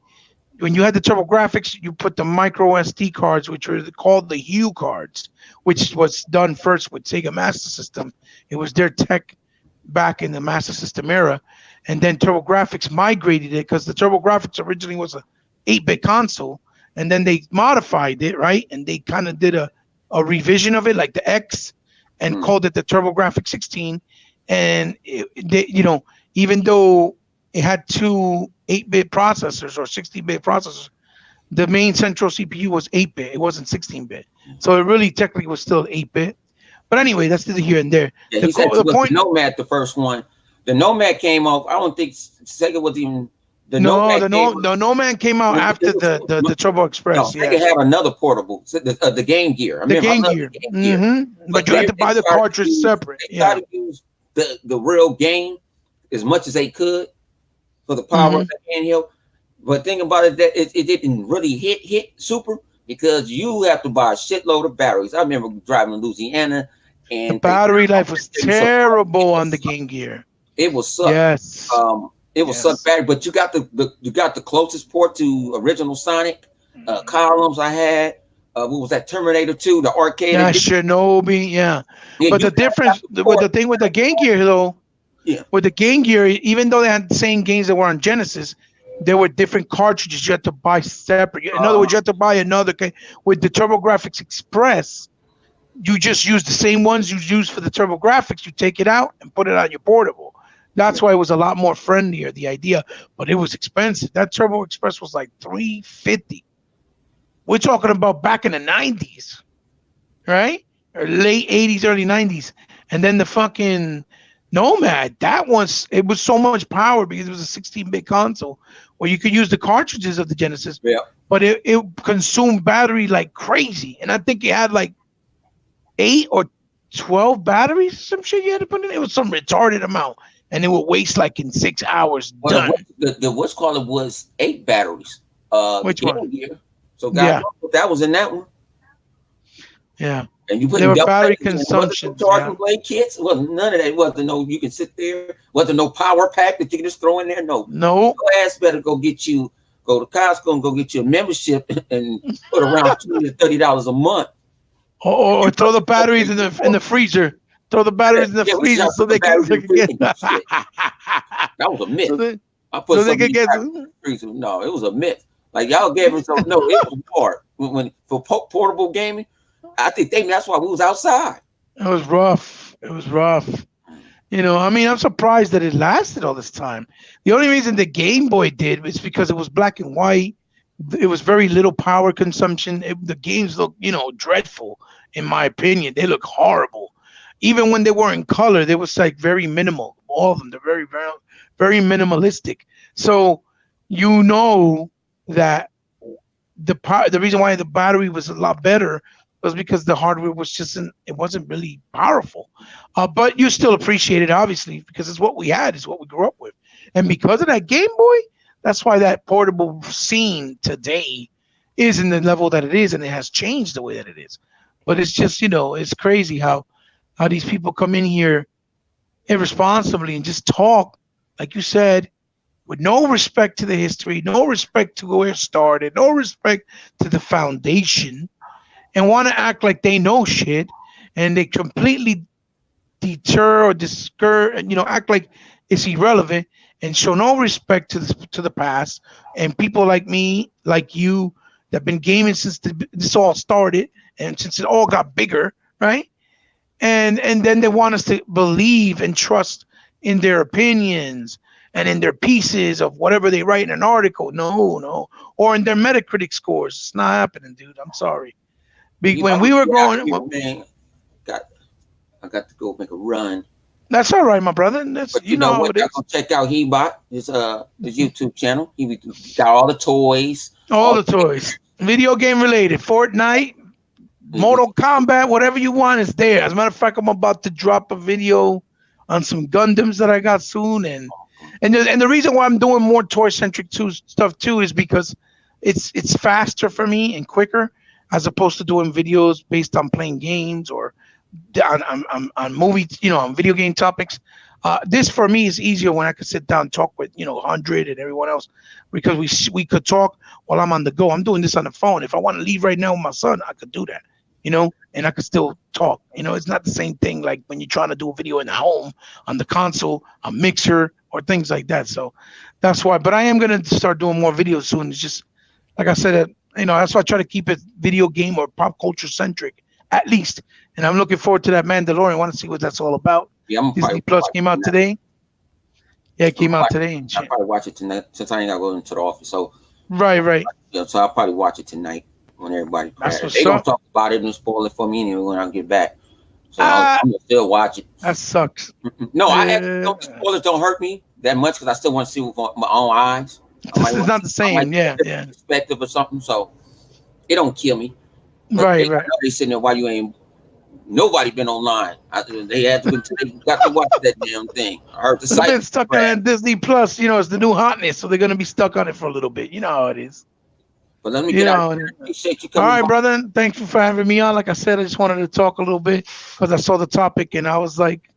when you had the Turbo Graphics, you put the micro SD cards, which were called the Hue cards, which was done first with Sega Master System. It was their tech back in the Master System era, and then Turbo Graphics migrated it because the Turbo Graphics originally was a 8-bit console, and then they modified it, right? And they kind of did a revision of it, like the X, and Mm. called it the Turbo Graphics 16. And even though it had two 8-bit processors or 16-bit processors, the main central CPU was 8-bit. It wasn't 16-bit. So it really technically was still 8-bit. But anyway, that's the here and there. Yeah, The he said co- it the was the point. Nomad, the first one. The Nomad came off. I don't think Sega was even. The No, Nomad the came. no the No Man came out after the Turbo No, Express. Sega Yeah, had another portable, so the Game Gear. I the remember, I Game love Gear. the Game Gear, But but you had to they buy the tried to cartridge use separate. they tried Yeah. to use the real game as much as they could for the power hmm of the handheld. But think about it, that it didn't really hit super because you have to buy a shitload of batteries. I remember driving to Louisiana The and they battery life was it was so it terrible on the was Game Gear. it was suck. Yes. It was suck Yes. battery, but you got the closest port to original Sonic columns I had. What was that Terminator 2, the arcade Yeah, edition? Shinobi. Yeah. Yeah, But you the got difference the with port. the thing with the Game Gear though, Yeah. with the Game Gear, even though they had the same games that were on Genesis, there were different cartridges you had to buy separate. In other words, you had to buy another. With the TurboGrafx Express, you just use the same ones you use for the TurboGrafx. You take it out and put it on your portable. Yeah. That's why it was a lot more friendlier, the idea, but it was expensive. That Turbo Express was like 350. We're talking about back in the 90s, right? Or late 80s, early 90s. And then the fucking Nomad, it was so much power because it was a 16-bit console where you could use the cartridges of the Genesis, Yeah. but it consumed battery like crazy. And I think it had like 8 or 12 batteries, some shit you had to put in. It was some retarded amount. And it would waste like in 6 hours. Well, Done. the what's called it was 8 batteries. The Which one? Game Gear. So God, Yeah, knows that was in that one. yeah. And you There putting were double battery batteries in. Wasn't no consumptions. charging Yeah. blade kits. Wasn't none of that. Wasn't no you can sit there. Wasn't no power pack that you can just throw in there. No. No. Your ass better go to Costco and go get you a membership and put around $20 to $30 a month. Or You throw the probably go batteries pay in the for freezer. Throw the batteries in the yeah, we freezer shot so the they can, batteries so in they the can get freezer and shit. That was a myth. so they I put so they some of can these get batteries in the freezer. No, it was a myth. Like y'all gave us so no, it was hard. When for portable gaming, I think that's why we was outside. it was rough. It was rough. I mean, I'm surprised that it lasted all this time. The only reason the Game Boy did was because it was black and white. It was very little power consumption. The games look, dreadful in my opinion. They look horrible. Even when they were in color, they was like very minimal. All of them, they're very, very, very minimalistic. So that the reason why the battery was a lot better was because the hardware was just it wasn't really powerful. But you still appreciate it, obviously, because it's what we had, it's what we grew up with. And because of that Game Boy, that's why that portable scene today is in the level that it is, and it has changed the way that it is. But it's just, it's crazy how these people come in here irresponsibly and just talk, like you said, with no respect to the history, no respect to where it started, no respect to the foundation, and want to act like they know shit, and they completely deter or discourage, act like it's irrelevant and show no respect to the past. And people like me, like you, that been gaming since this all started and since it all got bigger, right? And then they want us to believe and trust in their opinions and in their pieces of whatever they write in an article. No, or in their Metacritic scores. It's not happening, dude. I'm sorry. When we were growing, man, I got to go make a run. That's all right, my brother. That's, but you know what? I'm gonna check out Hebot, his YouTube channel. He got all the toys. All the toys. Video game related. Fortnite, Mortal Kombat, whatever you want is there. As a matter of fact, I'm about to drop a video on some Gundams that I got soon, and the reason why I'm doing more toy centric stuff too is because it's faster for me and quicker, as opposed to doing videos based on playing games or on movies, on video game topics. This for me is easier when I could sit down and talk with 100 and everyone else, because we could talk while I'm on the go. I'm doing this on the phone. If I want to leave right now with my son, I could do that, and I could still talk. It's not the same thing like when you're trying to do a video in the home on the console, a mixer, or things like that. So that's why. But I am gonna start doing more videos soon. It's just like I said, that's why I try to keep it video game or pop culture centric at least. And I'm looking forward to that Mandalorian. I want to see what that's all about. Yeah, Disney Plus came out today. Yeah, it came out today. And I'll probably watch it tonight since I ain't got to go into the office. So right. Yeah, so I'll probably watch it tonight when everybody. They don't talk about it and spoil it for me anyway when I get back. So I'm gonna still watch it. That sucks. No, spoilers don't hurt me that much because I still want to see with my own eyes. It's not the same. Yeah. Perspective or something. So it don't kill me. Right. They sitting there while you ain't. Nobody been online. They had to got to watch that damn thing. I heard the site. They've been stuck on Disney Plus. It's the new hotness, so they're gonna be stuck on it for a little bit. You know how it is. But let me get out. Appreciate you coming. All right, brother. Thank you for having me on. Like I said, I just wanted to talk a little bit because I saw the topic and I was like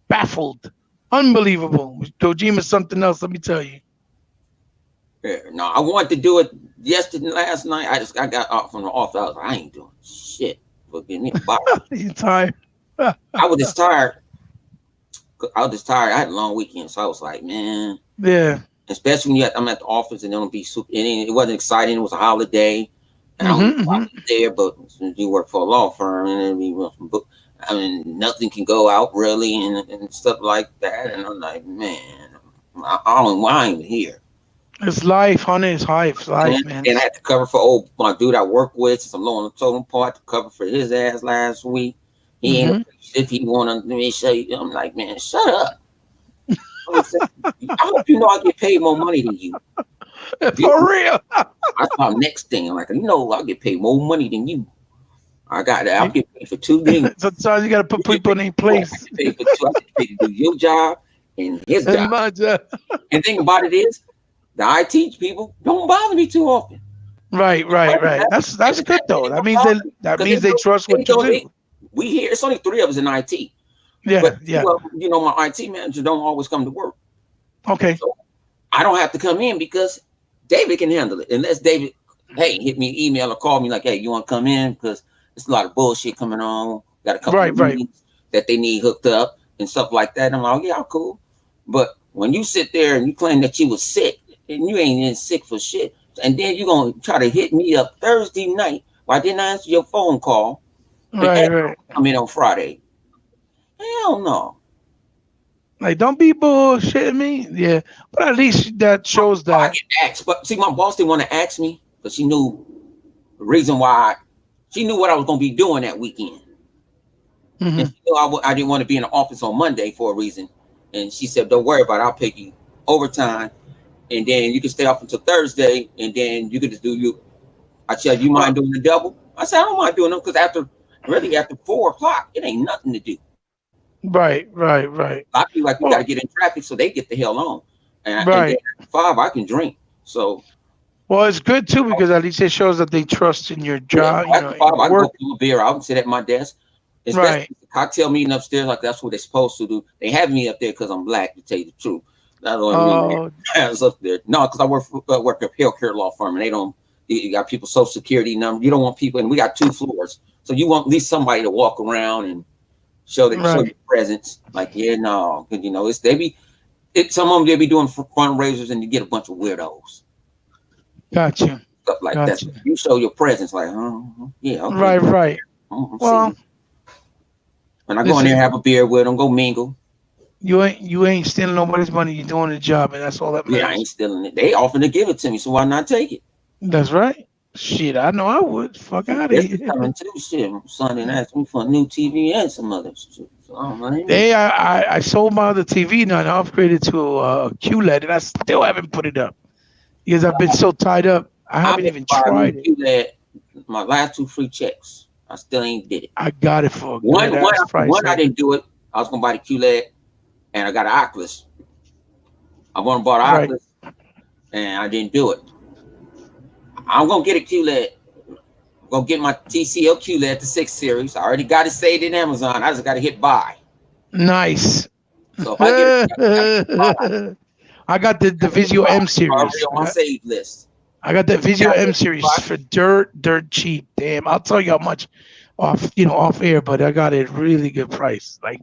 baffled, unbelievable. Kojima's something else. Let me tell you. Yeah, no, I wanted to do it last night. I got off from the office. I was like, I ain't doing shit. Give me a bottle. You tired? I was just tired. I had a long weekend, so I was like, man. Yeah. Especially when I'm at the office and it don't be super. It wasn't exciting. It was a holiday, and I was there. But you work for a law firm, and nothing can go out really, and stuff like that. And I'm like, man, I don't know why I'm here. It's life, honey. It's life, man. And I had to cover for my dude I work with, since I'm low on the totem part, to cover for his ass last week. He ain't if he wanted me to show you. I'm like, man, shut up. I hope you know I get paid more money than you. For real. That's my next thing. I'm like, I get paid more money than you. I get paid for 2 days. Sometimes you got to put people in their place. I get paid for 2. I get paid to do your job and his job. My job. And the thing about it is, the IT people don't bother me too often. Right. That's good though. That means they trust what you do. We here. It's only 3 of us in IT. Yeah. My IT manager don't always come to work. Okay. So I don't have to come in because David can handle it. Unless David, hit me an email or call me like, hey, you want to come in because there's a lot of bullshit coming on. Got a couple of meetings that they need hooked up and stuff like that. And I'm like, oh, yeah, cool. But when you sit there and you claim that you was sick, and you ain't even sick for shit. And then you're going to try to hit me up Thursday night while I didn't answer your phone call. Right. I mean, on Friday. Hell no. Like, don't be bullshitting me. Yeah. But at least that shows that. I get asked. But see, my boss didn't want to ask me, but she knew the reason why. She knew what I was going to be doing that weekend. And she knew I didn't want to be in the office on Monday for a reason. And she said, don't worry about it. I'll pay you overtime. And then you can stay off until Thursday, and then you can just do you. I said, you mind doing the double? I said, I don't mind doing them because after 4 o'clock, it ain't nothing to do. Right, right, right. I feel like we got to Well, get in traffic so they get the hell on. And then right. after 5, I can drink. So, Well, it's good too because at least it shows that they trust in your yeah, job, so after in 5, your I can go work. pull a beer out and sit at my desk. Especially Right. the cocktail meeting upstairs, like that's what they're supposed to do. They have me up there because I'm black, to tell you the truth. That's the only reason Oh, they have us up there. No, because I work at a healthcare law firm, and they don't. You got people social security number. You don't want people, and we got 2 floors, so you want at least somebody to walk around and show your right. presence. Like, yeah, no, because it's some of them they be doing fundraisers, and you get a bunch of weirdos, Got you. stuff like that. Got So you. you show your presence, like, yeah, okay, Right, right. I'm Well, seeing. When I go in there, listen, have a beer with them, go mingle. you ain't stealing nobody's money. You're doing the job, and that's all that Yeah, I ain't matters. stealing it. They offering to give it to me, so why not take it? That's right. Shit, I know I would. Fuck Shit, out of this is here. coming too. Shit, my son and asked me for a new TV and some other shit. So I don't know. I sold my other TV now and I upgraded to a QLED, and I still haven't put it up because I've been so tied up. I I've haven't been even buying me tried it. QLED. My last 2 free checks. I still ain't did it. I got it for a One, good one, ass price. one. I didn't do it. I was gonna buy the QLED, and I got an Oculus. I want to buy the Right. Oculus, and I didn't do it. I'm gonna get a QLED. I'm gonna get my TCL QLED, the 6 series. I already got it saved in Amazon. I just got to hit buy. Nice. So if I get it, I get buy. I got the Vizio M Already series. on my save list. I got the Yeah, Vizio M series for dirt cheap. Damn, I'll tell you how much off air, but I got it really good price. Like